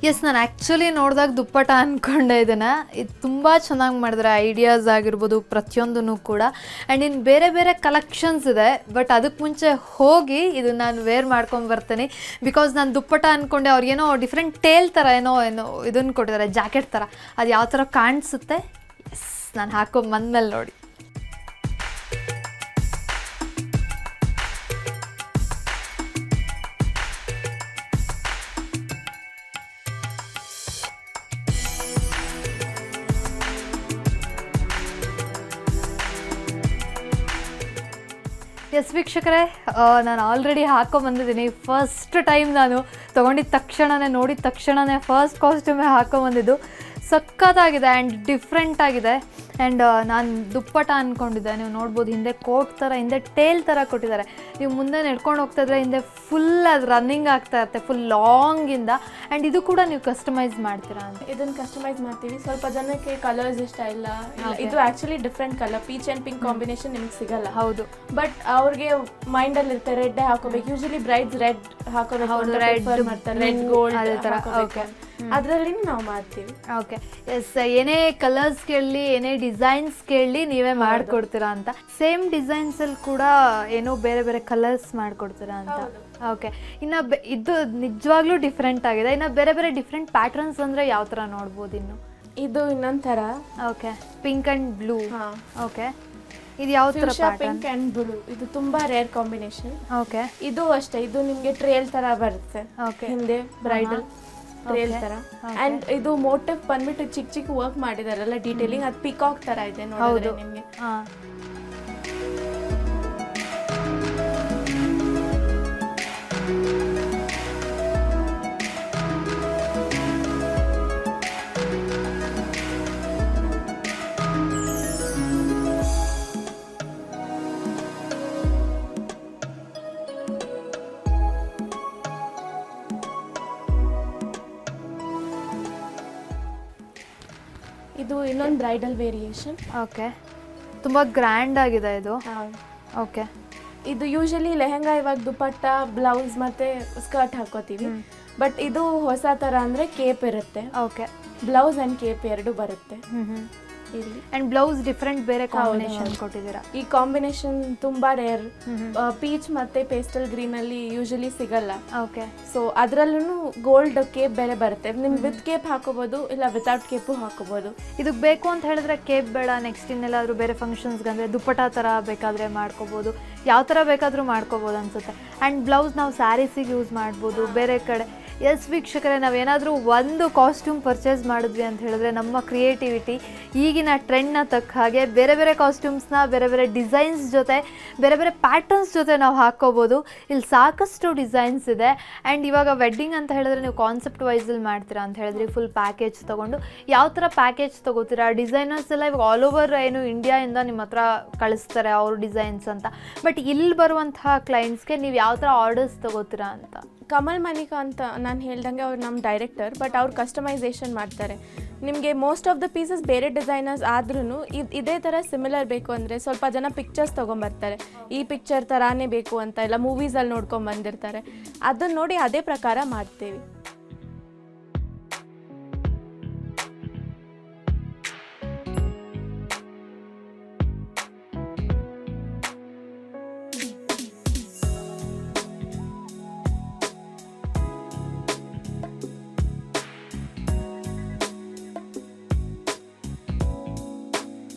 [SPEAKER 1] ಎಸ್, ನಾನು ಆ್ಯಕ್ಚುಲಿ ನೋಡಿದಾಗ ದುಪ್ಪಟ್ಟ ಅಂದ್ಕೊಂಡೆ ಇದನ್ನು. ಇದು ತುಂಬ ಚೆನ್ನಾಗಿ ಮಾಡಿದ್ರೆ, ಐಡಿಯಾಸ್ ಆಗಿರ್ಬೋದು ಪ್ರತಿಯೊಂದೂ ಕೂಡ. ಆ್ಯಂಡ್ ಇನ್ನು ಬೇರೆ ಬೇರೆ ಕಲೆಕ್ಷನ್ಸ್ ಇದೆ, ಬಟ್ ಅದಕ್ಕೆ ಮುಂಚೆ ಹೋಗಿ ಇದು ನಾನು ವೇರ್ ಮಾಡ್ಕೊಂಬರ್ತೀನಿ. ಬಿಕಾಸ್ ನಾನು ದುಪ್ಪಟ್ಟ ಅಂದ್ಕೊಂಡೆ, ಅವ್ರಿಗೇನೋ ಡಿಫ್ರೆಂಟ್ ಟೇಲ್ ಥರ ಏನೋ ಇದನ್ನು ಕೊಟ್ಟಿದ್ದಾರೆ, ಜಾಕೆಟ್ ಥರ. ಅದು ಯಾವ ಥರ ಕಾಣಿಸುತ್ತೆ, ಎಸ್, ನಾನು ಹಾಕೊಂಬಂದ್ಮೇಲೆ ನೋಡಿ. ಎಸ್ ವೀಕ್ಷಕರೇ, ನಾನು ಆಲ್ರೆಡಿ ಹಾಕೊಂಬಂದಿದ್ದೀನಿ. ಫಸ್ಟ್ ಟೈಮ್ ನಾನು ತೊಗೊಂಡಿದ್ದ ತಕ್ಷಣವೇ, ನೋಡಿದ ತಕ್ಷಣವೇ ಫಸ್ಟ್ ಕಾಸ್ಟ್ಯೂಮೇ ಹಾಕೊಂಬಂದಿದ್ದು. ಸಖತ್ತಾಗಿದೆ ಆ್ಯಂಡ್ ಡಿಫ್ರೆಂಟ್ ಆಗಿದೆ. ಆ್ಯಂಡ್ ನಾನು ದುಪ್ಪಟ ಅಂದ್ಕೊಂಡಿದ್ದೆ. ನೀವು ನೋಡ್ಬೋದು ಹಿಂದೆ ಕೋಟ್ ಥರ, ಹಿಂದೆ ಟೇಲ್ ಥರ ಕೊಟ್ಟಿದ್ದಾರೆ. ನೀವು ಮುಂದೆ ನಡ್ಕೊಂಡು ಹೋಗ್ತಾ ಇದ್ರೆ ಹಿಂದೆ ಫುಲ್ ಅದು ರನ್ನಿಂಗ್ ಆಗ್ತಾ ಇರುತ್ತೆ, ಫುಲ್ ಲಾಂಗಿಂದ. ಆ್ಯಂಡ್ ಇದು ಕೂಡ ನೀವು ಕಸ್ಟಮೈಸ್ ಮಾಡ್ತೀರಾ ಅಂತ?
[SPEAKER 2] ಇದನ್ನು ಕಸ್ಟಮೈಸ್ ಮಾಡ್ತೀವಿ. ಸ್ವಲ್ಪ ಜನಕ್ಕೆ ಕಲರ್ಸ್ ಇಷ್ಟ ಇಲ್ಲ, ಇದು actually different colour, peach and pink combination ನಿಮ್ಗೆ ಸಿಗಲ್ಲ.
[SPEAKER 1] ಹೌದು,
[SPEAKER 2] ಬಟ್ ಅವ್ರಿಗೆ ಮೈಂಡಲ್ಲಿ ಇರುತ್ತೆ ರೆಡ್ಡೇ ಹಾಕೋಬೇಕು. ಯೂಶಲಿ ಬ್ರೈಡ್ಸ್ ರೆಡ್ ಹಾಕೋಬೇಕು, ರೆಡ್ ಮಾಡ್ತಾರೆ, ರೆಡ್ ಗೋಲ್ಡ್ ಅದೇ ಥರ. ಓಕೆ, ಅದರಲ್ಲಿ ನಾವು ಮಾಡ್ತೀವಿ.
[SPEAKER 1] ಓಕೆ, ಎಸ್, ಏನೇ ಕಲರ್ಸ್ ಕೇಳಲಿ, ಏನೇ ಡಿಸೈನ್ಸ್ ಕೇಳಲಿ ನೀವೇ ಮಾಡಿಕೊಡ್ತೀರಾ ಅಂತ. ಸೇಮ್ ಡಿಸೈನ್ಸಲ್ಲಿ ಕೂಡ ಏನೋ ಬೇರೆ ಬೇರೆ ಕಲರ್ಸ್ ಮಾಡಿಕೊಡ್ತೀರಾ ಅಂತ. ಓಕೆ, ಇನ್ನು ಇದು ನಿಜವಾಗ್ಲೂ ಡಿಫ್ರೆಂಟ್ ಆಗಿದೆ. ಇನ್ನು ಬೇರೆ ಬೇರೆ ಡಿಫ್ರೆಂಟ್ ಪ್ಯಾಟ್ರನ್ಸ್ ಅಂದರೆ ಯಾವ ಥರ ನೋಡ್ಬೋದು? ಇನ್ನು
[SPEAKER 2] ಇದು ಇನ್ನೊಂದು ಥರ.
[SPEAKER 1] Okay, pink and blue. Okay, ಇದು ಯಾವ ಥರ?
[SPEAKER 2] ಪಿಂಕ್ ಆ್ಯಂಡ್ ಬ್ಲೂ, ಇದು ತುಂಬಾ ರೇರ್ ಕಾಂಬಿನೇಷನ್.
[SPEAKER 1] ಓಕೆ,
[SPEAKER 2] ಇದು ಅಷ್ಟೇ, ಇದು ನಿಮಗೆ ಟ್ರೇಲ್ ಥರ ಬರುತ್ತೆ. ಓಕೆ, ಹಿಂದೆ ಬ್ರೈಡಲ್ ಟ್ರೇಲ್ ಥರ. ಆ್ಯಂಡ್ ಇದು ಮೋಟಿವ್ ಬಂದ್ಬಿಟ್ಟು ಚಿಕ್ಕ ಚಿಕ್ಕ ವರ್ಕ್ ಮಾಡಿದಾರಲ್ಲ, ಡೀಟೇಲಿಂಗ್, ಅದು ಪಿಕಾಕ್ ಥರ ಇದೆ ನೋಡಿದ್ರೆ ನಿಮಗೆ.
[SPEAKER 1] ಹಾಂ,
[SPEAKER 2] ಇದು ಇನ್ನೊಂದು ಬ್ರೈಡಲ್ ವೇರಿಯೇಷನ್.
[SPEAKER 1] ಓಕೆ, ತುಂಬ ಗ್ರ್ಯಾಂಡ್ ಆಗಿದೆ ಇದು. ಓಕೆ,
[SPEAKER 2] ಇದು ಯೂಶಲಿ ಲೆಹಂಗಾ, ಇವಾಗ ದುಪಟ್ಟ, ಬ್ಲೌಸ್ ಮತ್ತೆ ಸ್ಕರ್ಟ್ ಹಾಕೋತೀವಿ. ಬಟ್ ಇದು ಹೊಸ ಥರ ಅಂದರೆ ಕೇಪ್ ಇರುತ್ತೆ.
[SPEAKER 1] ಓಕೆ,
[SPEAKER 2] ಬ್ಲೌಸ್ ಆ್ಯಂಡ್ ಕೇಪ್ ಎರಡು ಬರುತ್ತೆ ಇಲ್ಲಿ.
[SPEAKER 1] ಆ್ಯಂಡ್ ಬ್ಲೌಸ್ ಡಿಫ್ರೆಂಟ್ ಬೇರೆ ಕಾಂಬಿನೇಷನ್ ಕೊಟ್ಟಿದ್ದೀರಾ.
[SPEAKER 2] ಈ ಕಾಂಬಿನೇಷನ್ ತುಂಬಾ ರೇರ್. ಪೀಚ್ ಮತ್ತೆ ಪೇಸ್ಟಲ್ ಗ್ರೀನ್ ಅಲ್ಲಿ ಯೂಶಲಿ ಸಿಗಲ್ಲ.
[SPEAKER 1] ಓಕೆ,
[SPEAKER 2] ಸೊ ಅದರಲ್ಲೂ ಗೋಲ್ಡ್ ಕೇಪ್ ಬೇರೆ ಬರುತ್ತೆ. ನಿಮ್ಗೆ ವಿತ್ ಕೇಪ್ ಹಾಕೋಬಹುದು, ಇಲ್ಲ ವಿತೌಟ್ ಕೇಪು ಹಾಕೋಬಹುದು.
[SPEAKER 1] ಇದಕ್ಕೆ ಬೇಕು ಅಂತ ಹೇಳಿದ್ರೆ ಕೇಪ್ ಬೇಡ, ನೆಕ್ಸ್ಟ್ ಇನ್ನೆಲ್ಲಾದರೂ ಬೇರೆ ಫಂಕ್ಷನ್ಸ್ಗೆ ಅಂದರೆ ದುಪ್ಪಟ ಥರ ಬೇಕಾದರೆ ಮಾಡ್ಕೋಬೋದು, ಯಾವ ಥರ ಬೇಕಾದರೂ ಮಾಡ್ಕೋಬೋದು ಅನಿಸುತ್ತೆ. ಆ್ಯಂಡ್ ಬ್ಲೌಸ್ ನಾವು ಸ್ಯಾರೀಸಿಗೆ ಯೂಸ್ ಮಾಡ್ಬೋದು, ಬೇರೆ ಕಡೆ. ಎಸ್ ವೀಕ್ಷಕರೇ, ನಾವೇನಾದರೂ ಒಂದು ಕಾಸ್ಟ್ಯೂಮ್ ಪರ್ಚೇಸ್ ಮಾಡಿದ್ವಿ ಅಂತ ಹೇಳಿದ್ರೆ ನಮ್ಮ ಕ್ರಿಯೇಟಿವಿಟಿ ಈಗಿನ ಟ್ರೆಂಡ್ನ ತಕ್ಕ ಹಾಗೆ ಬೇರೆ ಬೇರೆ ಕಾಸ್ಟ್ಯೂಮ್ಸ್ನ ಬೇರೆ ಬೇರೆ ಡಿಸೈನ್ಸ್ ಜೊತೆ, ಬೇರೆ ಬೇರೆ ಪ್ಯಾಟರ್ನ್ಸ್ ಜೊತೆ ನಾವು ಹಾಕ್ಕೋಬೋದು. ಇಲ್ಲಿ ಸಾಕಷ್ಟು ಡಿಸೈನ್ಸ್ ಇದೆ. ಆ್ಯಂಡ್ ಇವಾಗ ವೆಡ್ಡಿಂಗ್ ಅಂತ ಹೇಳಿದ್ರೆ ನೀವು ಕಾನ್ಸೆಪ್ಟ್ ವೈಸಲ್ಲಿ ಮಾಡ್ತೀರಾ ಅಂತ ಹೇಳಿದ್ರಿ, ಫುಲ್ ಪ್ಯಾಕೇಜ್ ತೊಗೊಂಡು ಯಾವ ಥರ ಪ್ಯಾಕೇಜ್ ತೊಗೋತೀರಾ? ಡಿಸೈನರ್ಸ್ ಎಲ್ಲ ಇವಾಗ ಆಲ್ ಓವರ್ ಏನು ಇಂಡಿಯಾಯಿಂದ ನಿಮ್ಮ ಹತ್ರ ಕಳಿಸ್ತಾರೆ ಅವ್ರ ಡಿಸೈನ್ಸ್ ಅಂತ. ಬಟ್ ಇಲ್ಲಿ ಬರುವಂತಹ ಕ್ಲೈಂಟ್ಸ್ಗೆ ನೀವು ಯಾವ ಥರ ಆರ್ಡರ್ಸ್ ತೊಗೋತೀರಾ ಅಂತ?
[SPEAKER 2] ಕಮಲ್ ಮನಿಕಾ ಅಂತ ನಾನು ಹೇಳ್ದಂಗೆ ಅವ್ರು ನಮ್ಮ ಡೈರೆಕ್ಟರ್, ಬಟ್ ಅವ್ರು ಕಸ್ಟಮೈಸೇಷನ್ ಮಾಡ್ತಾರೆ. ನಿಮಗೆ ಮೋಸ್ಟ್ ಆಫ್ ದ ಪೀಸಸ್ ಬೇರೆ ಡಿಸೈನರ್ಸ್ ಆದ್ರೂ ಇದೇ ಥರ ಸಿಮಿಲರ್ ಬೇಕು ಅಂದರೆ ಸ್ವಲ್ಪ ಜನ ಪಿಕ್ಚರ್ಸ್ ತೊಗೊಂಬರ್ತಾರೆ, ಈ ಪಿಕ್ಚರ್ ಥರಾನೇ ಬೇಕು ಅಂತ, ಇಲ್ಲ ಮೂವೀಸಲ್ಲಿ ನೋಡ್ಕೊಂಡು ಬಂದಿರ್ತಾರೆ. ಅದನ್ನು ನೋಡಿ ಅದೇ ಪ್ರಕಾರ ಮಾಡ್ತೀವಿ.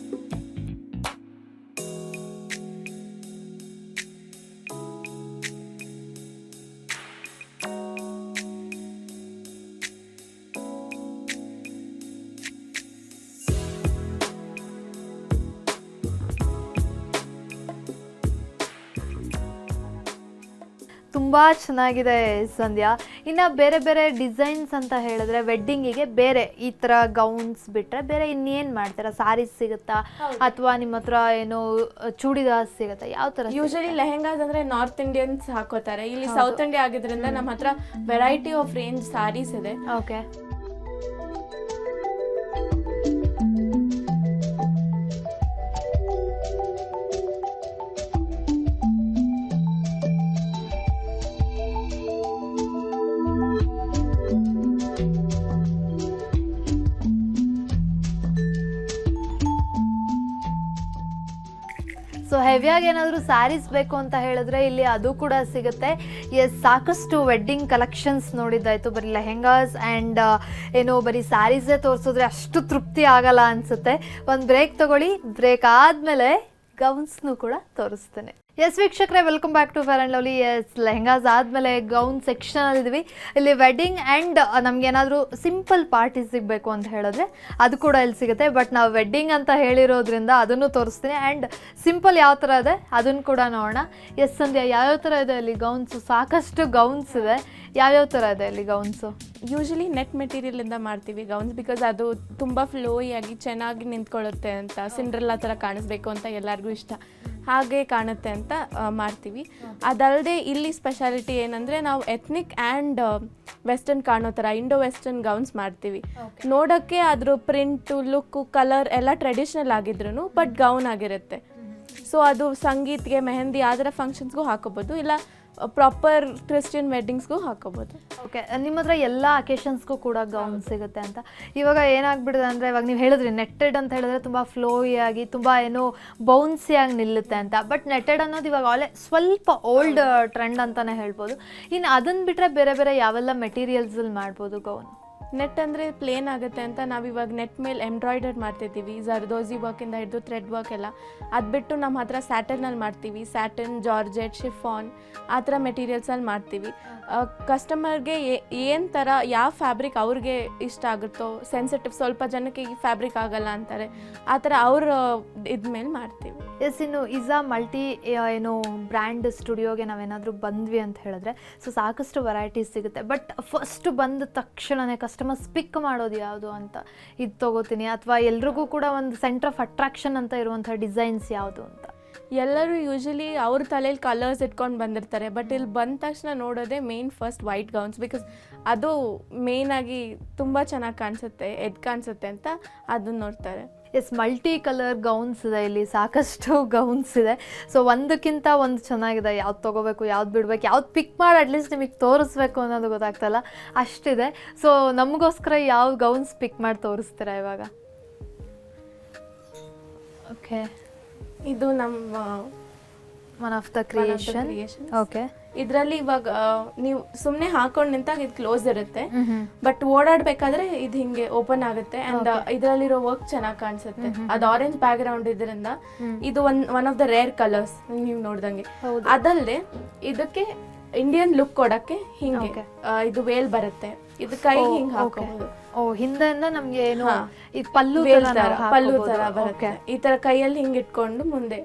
[SPEAKER 1] ತುಂಬ ಚೆನ್ನಾಗಿದೆ ಸಂಧ್ಯಾ. ಇನ್ನು ಬೇರೆ ಬೇರೆ ಡಿಸೈನ್ಸ್ ಅಂತ ಹೇಳಿದ್ರೆ ವೆಡ್ಡಿಂಗಿಗೆ ಬೇರೆ ಈ ಥರ ಗೌನ್ಸ್ ಬಿಟ್ಟರೆ ಬೇರೆ ಇನ್ನೇನು ಮಾಡ್ತೀರಾ? ಸಾರೀಸ್ ಸಿಗುತ್ತಾ ಅಥವಾ ನಿಮ್ಮ ಹತ್ರ ಏನೋ ಚೂಡಿದಾರ್ಸ್ ಸಿಗುತ್ತಾ? ಯಾವ ಥರ?
[SPEAKER 2] ಯೂಶಲಿ ಲೆಹೆಂಗಾಸ್ ಅಂದರೆ ನಾರ್ತ್ ಇಂಡಿಯನ್ಸ್ ಹಾಕೋತಾರೆ. ಇಲ್ಲಿ ಸೌತ್ ಇಂಡಿಯಾ ಆಗಿದ್ರಿಂದ ನಮ್ಮ ಹತ್ರ ವೆರೈಟಿ ಆಫ್ ರೇಂಜ್ ಸಾರೀಸ್ ಇದೆ.
[SPEAKER 1] ಓಕೆ. ಸೊ ಹೆವಿಯಾಗಿ ಏನಾದರೂ ಸ್ಯಾರೀಸ್ ಬೇಕು ಅಂತ ಹೇಳಿದ್ರೆ ಇಲ್ಲಿ ಅದು ಕೂಡ ಸಿಗುತ್ತೆ. ಎಸ್, ಸಾಕಷ್ಟು ವೆಡ್ಡಿಂಗ್ ಕಲೆಕ್ಷನ್ಸ್ ನೋಡಿದ್ದಾಯಿತು. ಬರೀ ಲೆಹೆಂಗಾಸ್ ಆ್ಯಂಡ್ ಏನೋ ಬರೀ ಸ್ಯಾರೀಸೇ ತೋರಿಸಿದ್ರೆ ಅಷ್ಟು ತೃಪ್ತಿ ಆಗಲ್ಲ ಅನಿಸುತ್ತೆ. ಒಂದು ಬ್ರೇಕ್ ತಗೊಳ್ಳಿ, ಬ್ರೇಕ್ ಆದಮೇಲೆ ಗೌನ್ಸ್ನು ಕೂಡ ತೋರಿಸ್ತೇನೆ. ಎಸ್ ವೀಕ್ಷಕರೇ, welcome back to fair and lovely. Yes, lehengas ಆದಮೇಲೆ ಗೌನ್ ಸೆಕ್ಷನಲ್ಲಿದ್ದೀವಿ. ಇಲ್ಲಿ ವೆಡ್ಡಿಂಗ್ ಆ್ಯಂಡ್ ನಮಗೇನಾದರೂ ಸಿಂಪಲ್ ಪಾರ್ಟಿ ಸಿಗಬೇಕು ಅಂತ ಹೇಳಿದ್ರೆ ಅದು ಕೂಡ ಇಲ್ಲಿ ಸಿಗುತ್ತೆ. ಬಟ್ ನಾವು ವೆಡ್ಡಿಂಗ್ ಅಂತ ಹೇಳಿರೋದ್ರಿಂದ ಅದನ್ನು ತೋರಿಸ್ತೀನಿ ಆ್ಯಂಡ್ ಸಿಂಪಲ್ ಯಾವ ಥರ ಇದೆ ಅದನ್ನು ಕೂಡ ನೋಡೋಣ. ಎಸ್ ಸಂಧ್ಯಾ, ಯಾವ್ಯಾವ ಥರ ಇದೆ ಇಲ್ಲಿ ಗೌನ್ಸು? ಸಾಕಷ್ಟು ಗೌನ್ಸ್ ಇದೆ. ಯಾವ್ಯಾವ ಥರ ಇದೆ ಇಲ್ಲಿ ಗೌನ್ಸು?
[SPEAKER 2] ಯೂಶಲಿ ನೆಟ್ ಮೆಟೀರಿಯಲಿಂದ ಮಾಡ್ತೀವಿ ಗೌನ್ಸ್, ಬಿಕಾಸ್ ಅದು ತುಂಬ ಫ್ಲೋಯಿಯಾಗಿ ಚೆನ್ನಾಗಿ ನಿಂತ್ಕೊಳ್ಳುತ್ತೆ ಅಂತ, ಸಿಂಡ್ರೆಲ್ಲಾ ಥರ ಕಾಣಿಸ್ಬೇಕು ಅಂತ ಎಲ್ಲರಿಗೂ ಇಷ್ಟ, ಹಾಗೆ ಕಾಣುತ್ತೆ ಅಂತ ಮಾಡ್ತೀವಿ. ಅದಲ್ಲದೆ ಇಲ್ಲಿ ಸ್ಪೆಷಾಲಿಟಿ ಏನಂದರೆ ನಾವು ಎಥ್ನಿಕ್ ಆ್ಯಂಡ್ ವೆಸ್ಟರ್ನ್ ಕಾಣೋ ಥರ ಇಂಡೋ ವೆಸ್ಟರ್ನ್ ಗೌನ್ಸ್ ಮಾಡ್ತೀವಿ. ನೋಡೋಕ್ಕೆ ಅದ್ರ ಪ್ರಿಂಟು, ಲುಕ್ಕು, ಕಲರ್ ಎಲ್ಲ ಟ್ರೆಡಿಷ್ನಲ್ ಆಗಿದ್ರು ಬಟ್ ಗೌನ್ ಆಗಿರುತ್ತೆ. ಸೊ ಅದು ಸಂಗೀತ್ಗೆ, ಮೆಹಂದಿ ಆ ಥರ ಫಂಕ್ಷನ್ಸ್ಗೂ ಹಾಕೋಬೋದು, ಇಲ್ಲ ಪ್ರಾಪರ್ ಕ್ರಿಶ್ಚಿಯನ್ ವೆಡ್ಡಿಂಗ್ಸ್ಗೂ ಹಾಕೋಬೋದು.
[SPEAKER 1] ಓಕೆ, ನಿಮ್ಮ ಹತ್ರ ಎಲ್ಲ ಅಕೇಶನ್ಸ್ಗೂ ಕೂಡ ಗೌನ್ ಸಿಗುತ್ತೆ ಅಂತ. ಇವಾಗ ಏನಾಗ್ಬಿಡಿದೆ ಅಂದರೆ, ಇವಾಗ ನೀವು ಹೇಳಿದ್ರಿ ನೆಟ್ಟೆಡ್ ಅಂತ ಹೇಳಿದ್ರೆ ತುಂಬ ಫ್ಲೋಯಿಯಾಗಿ ತುಂಬ ಏನೋ ಬೌನ್ಸಿಯಾಗಿ ನಿಲ್ಲುತ್ತೆ ಅಂತ. ಬಟ್ ನೆಟ್ಟೆಡ್ ಅನ್ನೋದು ಇವಾಗ ಸ್ವಲ್ಪ ಓಲ್ಡ್ ಟ್ರೆಂಡ್ ಅಂತಲೇ ಹೇಳ್ಬೋದು. ಇನ್ನು ಅದನ್ನು ಬಿಟ್ಟರೆ ಬೇರೆ ಬೇರೆ ಯಾವೆಲ್ಲ ಮೆಟೀರಿಯಲ್ಸಲ್ಲಿ ಮಾಡ್ಬೋದು ಗೌನ್?
[SPEAKER 2] ನೆಟ್ ಅಂದರೆ ಪ್ಲೇನ್ ಆಗುತ್ತೆ ಅಂತ ನಾವಿವಾಗ ನೆಟ್ ಮೇಲೆ ಎಂಬ್ರಾಯ್ಡರ್ ಮಾಡ್ತಿದ್ದೀವಿ. ಜರ್ದೋಸಿ ವರ್ಕಿಂದ ಹಿಡಿದು ಥ್ರೆಡ್ ವರ್ಕ್ ಎಲ್ಲ. ಅದು ಬಿಟ್ಟು ನಮ್ಮ ಹತ್ರ ಸ್ಯಾಟರ್ನಲ್ಲಿ ಮಾಡ್ತೀವಿ. ಸ್ಯಾಟನ್, ಜಾರ್ಜೆಟ್, ಶಿಫಾನ್ ಆ ಥರ ಮೆಟೀರಿಯಲ್ಸಲ್ಲಿ ಮಾಡ್ತೀವಿ. ಕಸ್ಟಮರ್ಗೆ ಏನು ಥರ ಯಾವ ಫ್ಯಾಬ್ರಿಕ್ ಅವ್ರಿಗೆ ಇಷ್ಟ ಆಗುತ್ತೋ, ಸೆನ್ಸಿಟಿವ್ ಸ್ವಲ್ಪ ಜನಕ್ಕೆ ಈ ಫ್ಯಾಬ್ರಿಕ್ ಆಗಲ್ಲ ಅಂತಾರೆ, ಆ ಥರ ಅವ್ರ ಇದ್ಮೇಲೆ ಮಾಡ್ತೀವಿ.
[SPEAKER 1] ಎಸ್, ಇನ್ನು ಇಸಾ ಮಲ್ಟಿ ಏನೋ ಬ್ರ್ಯಾಂಡ್ ಸ್ಟುಡಿಯೋಗೆ ನಾವೇನಾದರೂ ಬಂದ್ವಿ ಅಂತ ಹೇಳಿದ್ರೆ ಸೊ ಸಾಕಷ್ಟು ವೆರೈಟೀಸ್ ಸಿಗುತ್ತೆ. ಬಟ್ ಫಸ್ಟ್ ಬಂದ ತಕ್ಷಣವೇ ಕಸ್ಟಮರ್ಸ್ ಪಿಕ್ ಮಾಡೋದು ಯಾವುದು ಅಂತ, ಇದು ತೊಗೋತೀನಿ ಅಥವಾ ಎಲ್ರಿಗೂ ಕೂಡ ಒಂದು ಸೆಂಟರ್ ಆಫ್ ಅಟ್ರಾಕ್ಷನ್ ಅಂತ ಇರುವಂಥ ಡಿಸೈನ್ಸ್ ಯಾವುದು ಅಂತ?
[SPEAKER 2] ಎಲ್ಲರೂ ಯೂಶಲಿ ಅವ್ರ ತಲೆಯಲ್ಲಿ ಕಲರ್ಸ್ ಇಟ್ಕೊಂಡು ಬಂದಿರ್ತಾರೆ. ಬಟ್ ಇಲ್ಲಿ ಬಂದ ತಕ್ಷಣ ನೋಡೋದೇ main first white gowns, because ಅದು ಮೇಯ್ನಾಗಿ ತುಂಬ ಚೆನ್ನಾಗಿ ಕಾಣಿಸುತ್ತೆ, ಕಾಣಿಸುತ್ತೆ ಅಂತ ಅದನ್ನು ನೋಡ್ತಾರೆ.
[SPEAKER 1] ಎಸ್, ಮಲ್ಟಿ ಕಲರ್ ಗೌನ್ಸ್ ಇದೆ ಇಲ್ಲಿ, ಸಾಕಷ್ಟು ಗೌನ್ಸ್ ಇದೆ. ಸೊ ಒಂದಕ್ಕಿಂತ ಒಂದು ಚೆನ್ನಾಗಿದೆ. ಯಾವ್ದು ತೊಗೋಬೇಕು, ಯಾವ್ದು ಬಿಡಬೇಕು, ಯಾವ್ದು ಪಿಕ್ ಮಾಡಿ ಅಟ್ಲೀಸ್ಟ್ ನಿಮಗೆ ತೋರಿಸ್ಬೇಕು ಅನ್ನೋದು ಗೊತ್ತಾಗ್ತಲ್ಲ, ಅಷ್ಟಿದೆ. ಸೊ ನಮಗೋಸ್ಕರ ಯಾವ ಗೌನ್ಸ್ ಪಿಕ್ ಮಾಡಿ ತೋರಿಸ್ತೀರಾ ಇವಾಗ? ಓಕೆ,
[SPEAKER 2] ಇದು ನಮ್ಮ
[SPEAKER 1] one of the creation. Okay,
[SPEAKER 2] ಇದರಲ್ಲಿ ಇವಾಗ ನೀವು ಸುಮ್ಮನೆ ಹಾಕೊಂಡು ನಿಂತಾಗ ಇದು ಕ್ಲೋಸ್ ಇರುತ್ತೆ, ಬಟ್ ಓಡಾಡ್ಬೇಕಾದ್ರೆ ಇದು ಹಿಂಗೆ ಓಪನ್ ಆಗುತ್ತೆ. ಅಂಡ್ ಇದರಲ್ಲಿರೋ ವರ್ಕ್ ಚೆನ್ನಾಗಿ ಕಾಣಿಸುತ್ತೆ. ಅದು ಆರೆಂಜ್ ಬ್ಯಾಕ್ ಗ್ರೌಂಡ್ ಇದರಿಂದ ಇದು one of the rare colours ನೀವು ನೋಡ್ದಂಗೆ. ಅದಲ್ಲದೆ ಇದಕ್ಕೆ ಇಂಡಿಯನ್ ಲುಕ್ ಕೊಡಕ್ಕೆ ಹಿಂಗೆ ಇದು ವೇಲ್ ಬರುತ್ತೆ, ಇದು ಕೈ ಹಿಂಗೆ ಹಾಕೋಬಹುದು.
[SPEAKER 1] ಹಿಂದೆಯಿಂದ ನಮ್ಗೆ ಏನು
[SPEAKER 2] ಪಲ್ಲು ತರ ಬರುತ್ತೆ, ಈ ತರ ಕೈಯಲ್ಲಿ ಹಿಂಗೆ ಇಟ್ಕೊಂಡು ಮುಂದೆ.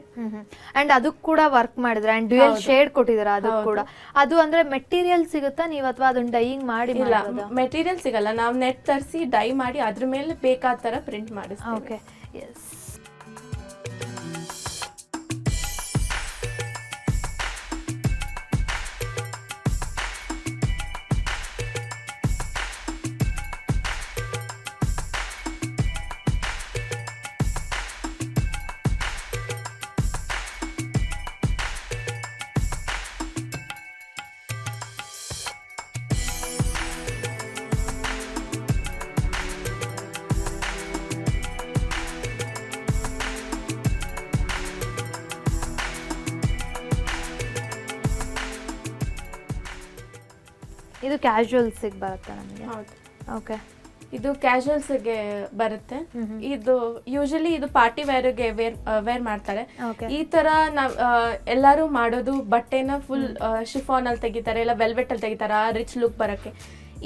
[SPEAKER 1] ಅಂಡ್ ಅದಕ್ಕೆ ಕೂಡ ವರ್ಕ್ ಮಾಡಿದ್ರೆ ಅಂಡ್ ಡ್ಯುಯಲ್ ಶೇಡ್ ಕೊಟ್ಟಿದ್ದಾರೆ. ಅದಕ್ಕೆ ಕೂಡ ಅದು ಅಂದ್ರೆ ಮೆಟೀರಿಯಲ್ ಸಿಗುತ್ತಾ ನೀವು ಅಥವಾ ಅದನ್ನ ಡೈಯಿಂಗ್ ಮಾಡಿ?
[SPEAKER 2] ಇಲ್ಲ, ಮೆಟೀರಿಯಲ್ ಸಿಗಲ್ಲ, ನಾವು ನೆಟ್ ತರಿಸಿ ಡೈ ಮಾಡಿ ಅದ್ರ ಮೇಲೆ ಬೇಕಾದ ತರ ಪ್ರಿಂಟ್ ಮಾಡಿಸ್ತೀವಿ.
[SPEAKER 1] Okay, yes. ಇದು ಕ್ಯಾಶುವಲ್ಸಿಗೆ ಬರುತ್ತೆ ನಮಗೆ?
[SPEAKER 2] ಹೌದು.
[SPEAKER 1] ಓಕೆ,
[SPEAKER 2] ಇದು ಕ್ಯಾಶುವಲ್ಸ್ಗೆ ಬರುತ್ತೆ. ಇದು ಯೂಶಲಿ ಇದು ಪಾರ್ಟಿ ವೇರ್ಗೆ ವೇರ್ ಮಾಡ್ತಾರೆ. ಈ ತರ ನಾವ್ ಎಲ್ಲರೂ ಮಾಡೋದು ಬಟ್ಟೆನ ಫುಲ್ ಶಿಫಾನ್ ಅಲ್ಲಿ ತೆಗಿತಾರೆ, ಇಲ್ಲ ವೆಲ್ವೆಟ್ ಅಲ್ಲಿ ತೆಗಿತಾರೆ ರಿಚ್ ಲುಕ್ ಬರಕ್ಕೆ.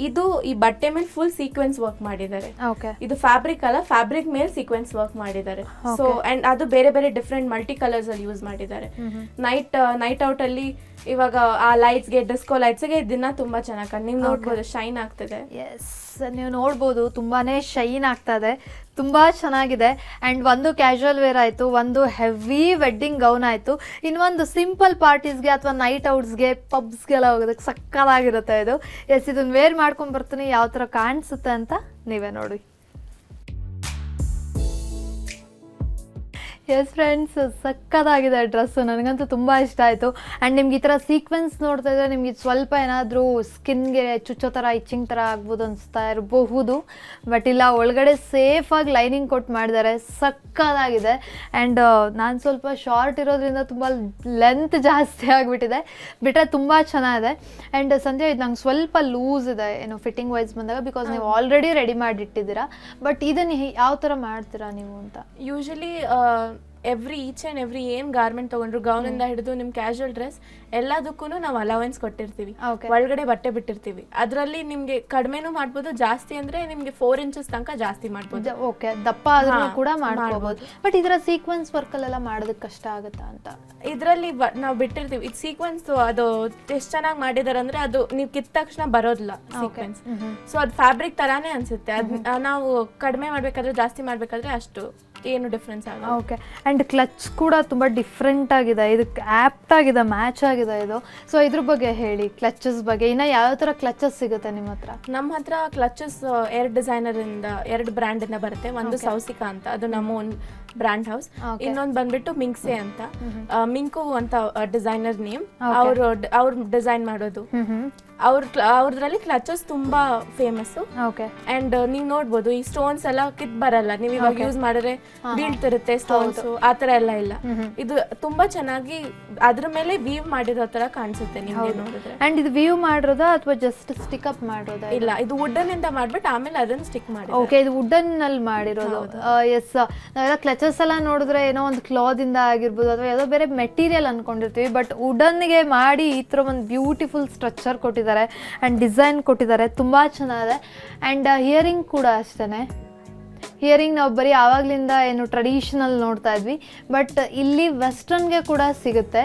[SPEAKER 2] ಇದು ಈ ಬಟ್ಟೆ ಮೇಲೆ ಫುಲ್ ಸೀಕ್ವೆನ್ಸ್ ವರ್ಕ್ ಮಾಡಿದ್ದಾರೆ.
[SPEAKER 1] ಓಕೆ,
[SPEAKER 2] ಇದು ಫ್ಯಾಬ್ರಿಕ್ ಅಲ್ಲ, ಫ್ಯಾಬ್ರಿಕ್ ಮೇಲೆ ಸೀಕ್ವೆನ್ಸ್ ವರ್ಕ್ ಮಾಡಿದ್ದಾರೆ. ಸೊ ಅಂಡ್ ಅದು ಬೇರೆ ಬೇರೆ ಡಿಫ್ರೆಂಟ್ ಮಲ್ಟಿ ಕಲರ್ಸ್ ಅಲ್ಲಿ ಯೂಸ್ ಮಾಡಿದ್ದಾರೆ. ನೈಟ್ ಔಟ್ ಅಲ್ಲಿ ಇವಾಗ ಆ ಲೈಟ್ಸ್ಗೆ, ಡಿಸ್ಕೋ ಲೈಟ್ಸ್ಗೆ ದಿನ ತುಂಬಾ ಚೆನ್ನಾಗಿ ನೀವು ನೋಡ್ಬೋದು ಶೈನ್ ಆಗ್ತದೆ.
[SPEAKER 1] ಎಸ್, ನೀವು ನೋಡ್ಬೋದು ತುಂಬಾನೇ ಶೈನ್ ಆಗ್ತಾ ಇದೆ, ತುಂಬ ಚೆನ್ನಾಗಿದೆ. ಆ್ಯಂಡ್ ಒಂದು ಕ್ಯಾಶುವಲ್ ವೇರ್ ಆಯಿತು, ಒಂದು ಹೆವಿ ವೆಡ್ಡಿಂಗ್ ಗೌನ್ ಆಯಿತು, ಇನ್ನೊಂದು ಸಿಂಪಲ್ ಪಾರ್ಟೀಸ್ಗೆ ಅಥವಾ ನೈಟ್ ಔಟ್ಸ್ಗೆ, ಪಬ್ಸ್ಗೆಲ್ಲ ಹೋಗೋದಕ್ಕೆ ಸಕ್ಕತ್ತಾಗಿರುತ್ತೆ ಇದು. ಎಸ್, ಇದನ್ನು ವೇರ್ ಮಾಡ್ಕೊಂಡು ಬರ್ತೀನಿ, ಯಾವ ಥರ ಕಾಣಿಸುತ್ತೆ ಅಂತ ನೀವೇ ನೋಡಿ. ಎಸ್ ಫ್ರೆಂಡ್ಸ್, ಸಕ್ಕತ್ತಾಗಿದೆ ಡ್ರೆಸ್ಸು, ನನಗಂತೂ ತುಂಬ ಇಷ್ಟ ಆಯಿತು. ಆ್ಯಂಡ್ ನಿಮ್ಗೆ ಈ ಥರ ಸೀಕ್ವೆನ್ಸ್ ನೋಡ್ತಾ ಇದ್ದರೆ ನಿಮಗೆ ಸ್ವಲ್ಪ ಏನಾದರೂ ಸ್ಕಿನ್ಗೆ ಚುಚ್ಚೋ ಥರ, ಇಚ್ಚಿಂಗ್ ಥರ ಆಗ್ಬೋದು ಅನಿಸ್ತಾ ಇರಬಹುದು, ಬಟ್ ಇಲ್ಲ, ಒಳಗಡೆ ಸೇಫಾಗಿ ಲೈನಿಂಗ್ ಕೊಟ್ಟು ಮಾಡಿದ್ದಾರೆ, ಸಕ್ಕತ್ತಾಗಿದೆ. ಆ್ಯಂಡ್ ನಾನು ಸ್ವಲ್ಪ ಶಾರ್ಟ್ ಇರೋದ್ರಿಂದ ತುಂಬ ಲೆಂತ್ ಜಾಸ್ತಿ ಆಗಿಬಿಟ್ಟಿದೆ, ಬಿಟ್ಟರೆ ತುಂಬ ಚೆನ್ನಾಗಿದೆ. ಆ್ಯಂಡ್ ಸಂಧ್ಯಾ, ಇದು ನಂಗೆ ಸ್ವಲ್ಪ ಲೂಸ್ ಇದೆ ಏನು ಫಿಟ್ಟಿಂಗ್ ವೈಸ್ ಬಂದಾಗ, ಬಿಕಾಸ್ ನೀವು ಆಲ್ರೆಡಿ ರೆಡಿ ಮಾಡಿಟ್ಟಿದ್ದೀರಾ. ಬಟ್ ಇದನ್ನು ಯಾವ ಥರ ಮಾಡ್ತೀರಾ ನೀವು ಅಂತ?
[SPEAKER 2] ಯೂಶಲಿ ಈಚ್ ಆ್ಯಂಡ್ ಎವ್ರಿ ಏನು ಗಾರ್ಮೆಂಟ್ ತೊಗೊಂಡ್ರು, ಗೌನಿಂದ ಹಿಡಿದು ನಿಮ್ಮ ಕ್ಯಾಶುವಲ್ ಡ್ರೆಸ್ ಎಲ್ಲದಕ್ಕೂ ನಾವು ಅಲವೆನ್ಸ್ ಕೊಟ್ಟಿರ್ತೀವಿ, ಒಳಗಡೆ ಬಟ್ಟೆ ಬಿಟ್ಟಿರ್ತೀವಿ. ಅದರಲ್ಲಿ ನಿಮಗೆ ಕಡಿಮೆನೂ ಮಾಡ್ಬೋದು, ಜಾಸ್ತಿ ಅಂದರೆ ನಿಮಗೆ 4 ಇಂಚಸ್ ತನಕ ಜಾಸ್ತಿ ಮಾಡ್ಬೋದು.
[SPEAKER 1] ಓಕೆ, ದಪ್ಪ ಆದ್ರೂ ಕೂಡ ಮಾಡ್ಕೋಬಹುದು. ಬಟ್ ಇದರ ಸೀಕ್ವೆನ್ಸ್ ವರ್ಕಲ್ಲೆಲ್ಲ ಮಾಡೋದಕ್ಕೆ ಕಷ್ಟ ಆಗುತ್ತಾ ಅಂತ?
[SPEAKER 2] ಇದರಲ್ಲಿ ನಾವು ಬಿಟ್ಟಿರ್ತೀವಿ. ಇದು ಸೀಕ್ವೆನ್ಸ್ ಅದು ಎಷ್ಟು ಚೆನ್ನಾಗಿ ಮಾಡಿದಾರೆ ಅಂದರೆ ಅದು ನೀವು ಕಿತ್ತ ತಕ್ಷಣ ಬರೋದಿಲ್ಲ ಸೀಕ್ವೆನ್ಸ್. ಸೊ ಅದು ಫ್ಯಾಬ್ರಿಕ್ ಥರಾನೇ ಅನಿಸುತ್ತೆ. ಅದು ನಾವು ಕಡಿಮೆ ಮಾಡಬೇಕಾದ್ರೆ, ಜಾಸ್ತಿ ಮಾಡಬೇಕಾದ್ರೆ ಅಷ್ಟು ಏನು ಡಿಫ್ರೆನ್ಸ್ ಆಗಲ್ಲ.
[SPEAKER 1] ಓಕೆ, ಆ್ಯಂಡ್ ಕ್ಲಚ್ ಕೂಡ ತುಂಬ ಡಿಫ್ರೆಂಟ್ ಆಗಿದೆ, ಇದಕ್ಕೆ ಆ್ಯಪ್ಟ್ ಆಗಿದೆ, ಮ್ಯಾಚ್ ಆಗಿದೆ ಇದು. ಸೊ ಇದ್ರ ಬಗ್ಗೆ ಹೇಳಿ, ಕ್ಲಚಸ್ ಬಗ್ಗೆ. ಇನ್ನು ಯಾವ ಥರ ಕ್ಲಚಸ್ ಸಿಗುತ್ತೆ ನಿಮ್ಮ ಹತ್ರ?
[SPEAKER 2] ನಮ್ಮ ಹತ್ರ ಕ್ಲಚಸ್ 2 ಡಿಸೈನರಿಂದ 2 ಬ್ರ್ಯಾಂಡಿಂದ ಬರುತ್ತೆ. ಒಂದು ಸೌಸಿಕಾ ಅಂತ, ಅದು ನಮ್ಮ ಒಂದು ಬ್ರ್ಯಾಂಡ್ ಹೌಸ್. ಇನ್ನೊಂದು ಬಂದ್ಬಿಟ್ಟು ಮಿಂಕ್ಸೆ ಅಂತ, ಮಿಂಕು ಅಂತ ಡಿಸೈನರ್ ನೇಮ್, ಅವ್ರು ಡಿಸೈನ್ ಮಾಡೋದು. ಅವ್ರದ್ರಲ್ಲಿ ಕ್ಲಚಸ್ ತುಂಬಾ ಫೇಮಸ್. ಅಂಡ್ ನೀವು ನೋಡ್ಬೋದು ಈ ಸ್ಟೋನ್ಸ್ ಎಲ್ಲ ಕಿತ್ ಬರಲ್ಲ, ನೀವು ಇವಾಗ ಯೂಸ್ ಮಾಡಿದ್ರೆ ಬೀಳ್ತಿರುತ್ತೆ ಸ್ಟೋನ್ಸ್, ಆತರ ಎಲ್ಲ ಇಲ್ಲ. ಇದು ತುಂಬಾ ಚೆನ್ನಾಗಿ ಅದ್ರ ಮೇಲೆ ವೀವ್ ಮಾಡಿರೋ ತರ ಕಾಣಿಸುತ್ತೆ ನಿಮ್ಗೆ ನೋಡಿದ್ರೆ.
[SPEAKER 1] ಅಂಡ್ ಇದು ವೀವ್ ಮಾಡಿರೋದಾ ಅಥವಾ ಜಸ್ಟ್ ಸ್ಟಿಕ್ ಅಪ್ ಮಾಡೋದಾ?
[SPEAKER 2] ಇಲ್ಲ, ಇದು ವುಡನ್ ಇಂದ ಮಾಡ್ಬಿಟ್ಟು ಆಮೇಲೆ ಅದನ್ನ ಸ್ಟಿಕ್ ಮಾಡಿ.
[SPEAKER 1] ಓಕೆ, ಇದು ವುಡನ್ ನಲ್ಲಿ ಮಾಡಿರೋದು. ಎಸ್, ನಾವೆಲ್ಲ ಕ್ಲಚಸ್ ಎಲ್ಲ ನೋಡಿದ್ರೆ ಏನೋ ಒಂದು ಕ್ಲಾತ್ ಇಂದ ಆಗಿರ್ಬೋದು ಅಥವಾ ಯಾವುದೋ ಬೇರೆ ಮೆಟೀರಿಯಲ್ ಅನ್ಕೊಂಡಿರ್ತೀವಿ, ಬಟ್ ವುಡನ್ಗೆ ಮಾಡಿ ಈ ಥರ ಒಂದು ಬ್ಯೂಟಿಫುಲ್ ಸ್ಟ್ರಕ್ಚರ್ ಕೊಟ್ಟಿದ್ದಾರೆ ಆ್ಯಂಡ್ ಡಿಸೈನ್ ಕೊಟ್ಟಿದ್ದಾರೆ, ತುಂಬ ಚೆನ್ನಾಗಿದೆ. ಆ್ಯಂಡ್ ಹಿಯರಿಂಗ್ ಕೂಡ ಅಷ್ಟೇ. ಹಿಯರಿಂಗ್ ನಾವು ಬರೀ ಆವಾಗಲಿಂದ ಏನು ಟ್ರೆಡಿಷನಲ್ ನೋಡ್ತಾ ಇದ್ವಿ, ಬಟ್ ಇಲ್ಲಿ ವೆಸ್ಟರ್ನ್ಗೆ ಕೂಡ ಸಿಗುತ್ತೆ.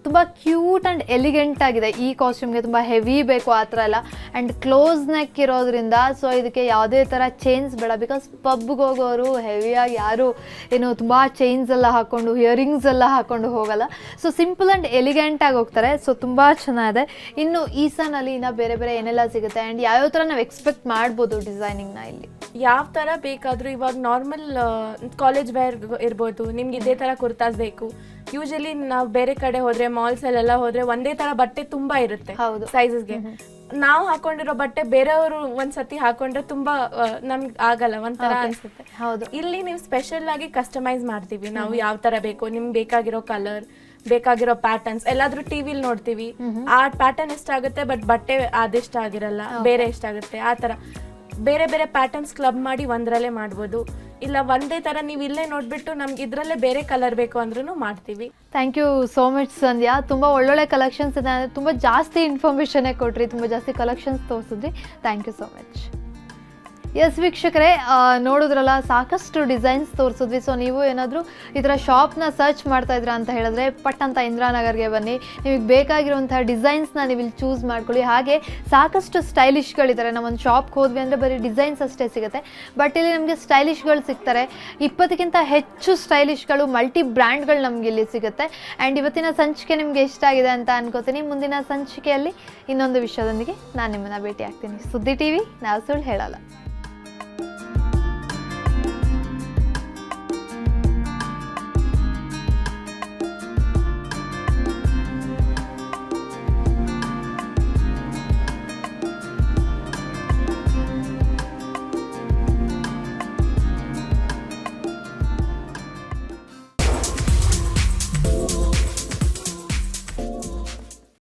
[SPEAKER 1] ತುಂಬ ಕ್ಯೂಟ್ ಆ್ಯಂಡ್ ಎಲಿಗೆಂಟ್ ಆಗಿದೆ. ಈ ಕಾಸ್ಟ್ಯೂಮ್ಗೆ ತುಂಬ ಹೆವಿ ಬೇಕು ಆ ಥರ ಎಲ್ಲ. ಆ್ಯಂಡ್ ಕ್ಲೋಸ್ ನೆಕ್ ಇರೋದ್ರಿಂದ ಸೊ ಇದಕ್ಕೆ ಯಾವುದೇ ಥರ ಚೈನ್ಸ್ ಬೇಡ, ಬಿಕಾಸ್ ಪಬ್ಗೆ ಹೋಗೋರು ಹೆವಿಯಾಗಿ ಯಾರು ಏನು ತುಂಬ ಚೈನ್ಸ್ ಎಲ್ಲ ಹಾಕ್ಕೊಂಡು, ಹಿಯರಿಂಗ್ಸ್ ಎಲ್ಲ ಹಾಕ್ಕೊಂಡು ಹೋಗಲ್ಲ. ಸೊ ಸಿಂಪಲ್ ಆ್ಯಂಡ್ ಎಲಿಗೆಂಟಾಗಿ ಹೋಗ್ತಾರೆ. ಸೊ ತುಂಬ ಚೆನ್ನಾಗಿದೆ. ಇನ್ನು ಈಸಾನಲ್ಲಿ ಇನ್ನೂ ಬೇರೆ ಬೇರೆ ಏನೆಲ್ಲ ಸಿಗುತ್ತೆ ಆ್ಯಂಡ್ ಯಾವ್ಯಾವ ಥರ ನಾವು ಎಕ್ಸ್ಪೆಕ್ಟ್ ಮಾಡ್ಬೋದು ಡಿಸೈನಿಂಗ್ನ ಇಲ್ಲಿ?
[SPEAKER 2] ಯಾವ ಥರ ಬೇಕಾದರೂ, ಇವಾಗ ನಾರ್ಮಲ್ ಕಾಲೇಜ್ ವೇರ್ ಇರ್ಬೋದು, ನಿಮ್ಗೆ ಇದೇ ಥರ ಕುರ್ತಾಸ್ ಬೇಕು. ಯೂಶಲಿ ನಾವು ಬೇರೆ ಕಡೆ ಹೋದ್ರೆ, ಮಾಲ್ಸಲ್ಲೆಲ್ಲ ಹೋದ್ರೆ ಒಂದೇ ಥರ ಬಟ್ಟೆ ತುಂಬಾ ಇರುತ್ತೆ ಸೈಜಸ್ಗೆ. ನಾವು ಹಾಕೊಂಡಿರೋ ಬಟ್ಟೆ ಬೇರೆಯವರು ಒಂದ್ಸತಿ ಹಾಕೊಂಡ್ರೆ ತುಂಬಾ ನಮ್ಗೆ ಆಗಲ್ಲ, ಒಂಥರ ಅನ್ಸುತ್ತೆ. ಇಲ್ಲಿ ನೀವು ಸ್ಪೆಷಲ್ ಆಗಿ ಕಸ್ಟಮೈಸ್ ಮಾಡ್ತೀವಿ ನಾವು, ಯಾವ ತರ ಬೇಕು ನಿಮ್ಗೆ ಬೇಕಾಗಿರೋ ಕಲರ್, ಬೇಕಾಗಿರೋ ಪ್ಯಾಟರ್ನ್ಸ್. ಎಲ್ಲಾದ್ರೂ ಟಿವಿಲಿ ನೋಡ್ತೀವಿ, ಆ ಪ್ಯಾಟರ್ನ್ ಇಷ್ಟ ಆಗುತ್ತೆ, ಬಟ್ ಬಟ್ಟೆ ಅದಿಷ್ಟ ಆಗಿರಲ್ಲ, ಬೇರೆ ಇಷ್ಟ ಆಗುತ್ತೆ. ಆ ತರ ಬೇರೆ ಬೇರೆ ಪ್ಯಾಟರ್ನ್ಸ್ ಕ್ಲಬ್ ಮಾಡಿ ಒಂದ್ರಲ್ಲೇ ಮಾಡ್ಬೋದು. ಇಲ್ಲ ಒಂದೇ ತರ ನೀವು ಇಲ್ಲೇ ನೋಡ್ಬಿಟ್ಟು ನಮ್ಗೆ ಇದ್ರಲ್ಲೇ ಬೇರೆ ಕಲರ್ ಬೇಕು ಅಂದ್ರೂ ಮಾಡ್ತೀವಿ.
[SPEAKER 1] ಥ್ಯಾಂಕ್ ಯು ಸೋ ಮಚ್ ಸಂಧ್ಯಾ. ತುಂಬ ಒಳ್ಳೊಳ್ಳೆ ಕಲೆಕ್ಷನ್ಸ್ ಇದೆ, ತುಂಬ ಜಾಸ್ತಿ ಇನ್ಫಾರ್ಮೇಷನ್ನೇ ಕೊಟ್ರಿ, ತುಂಬ ಜಾಸ್ತಿ ಕಲೆಕ್ಷನ್ಸ್ ತೋರಿಸಿದ್ರಿ. Thank you so much. Yes ವೀಕ್ಷಕರೇ, ನೋಡಿದ್ರಲ್ಲ, ಸಾಕಷ್ಟು ಡಿಸೈನ್ಸ್ ತೋರಿಸಿದ್ವಿ. ಸೊ ನೀವು ಏನಾದರೂ ಈ ಥರ ಶಾಪ್ನ ಸರ್ಚ್ ಮಾಡ್ತಾ ಇದ್ದೀರಾ ಅಂತ ಹೇಳಿದ್ರೆ ಪಟ್ ಅಂತ ಇಂದಿರಾನಗರ್ಗೆ ಬನ್ನಿ, ನಿಮಗೆ ಬೇಕಾಗಿರುವಂಥ ಡಿಸೈನ್ಸ್ನ ನೀವು ಇಲ್ಲಿ ಚೂಸ್ ಮಾಡ್ಕೊಳ್ಳಿ. ಹಾಗೆ ಸಾಕಷ್ಟು ಸ್ಟೈಲಿಶ್ಗಳಿದ್ದಾರೆ. ನಾವೊಂದು ಶಾಪ್ಗೆ ಹೋದ್ವಿ ಅಂದರೆ ಬರೀ ಡಿಸೈನ್ಸ್ ಅಷ್ಟೇ ಸಿಗುತ್ತೆ, ಬಟ್ ಇಲ್ಲಿ ನಮಗೆ ಸ್ಟೈಲಿಶ್ಗಳು ಸಿಗ್ತಾರೆ. 20ಕ್ಕಿಂತ ಹೆಚ್ಚು ಸ್ಟೈಲಿಶ್ಗಳು, ಮಲ್ಟಿ ಬ್ರ್ಯಾಂಡ್ಗಳು ನಮಗೆ ಇಲ್ಲಿ ಸಿಗುತ್ತೆ. ಆ್ಯಂಡ್ ಇವತ್ತಿನ ಸಂಚಿಕೆ ನಿಮಗೆ ಇಷ್ಟ ಆಗಿದೆ ಅಂತ ಅನ್ಕೋತೀನಿ. ಮುಂದಿನ ಸಂಚಿಕೆಯಲ್ಲಿ ಇನ್ನೊಂದು ವಿಷಯದೊಂದಿಗೆ ನಾನು ನಿಮ್ಮನ್ನು ಭೇಟಿ ಆಗ್ತೀನಿ. ಸುದ್ದಿ ಟಿವಿ, ನಾವು ಸುಳ್ಳು ಹೇಳಲ್ಲ.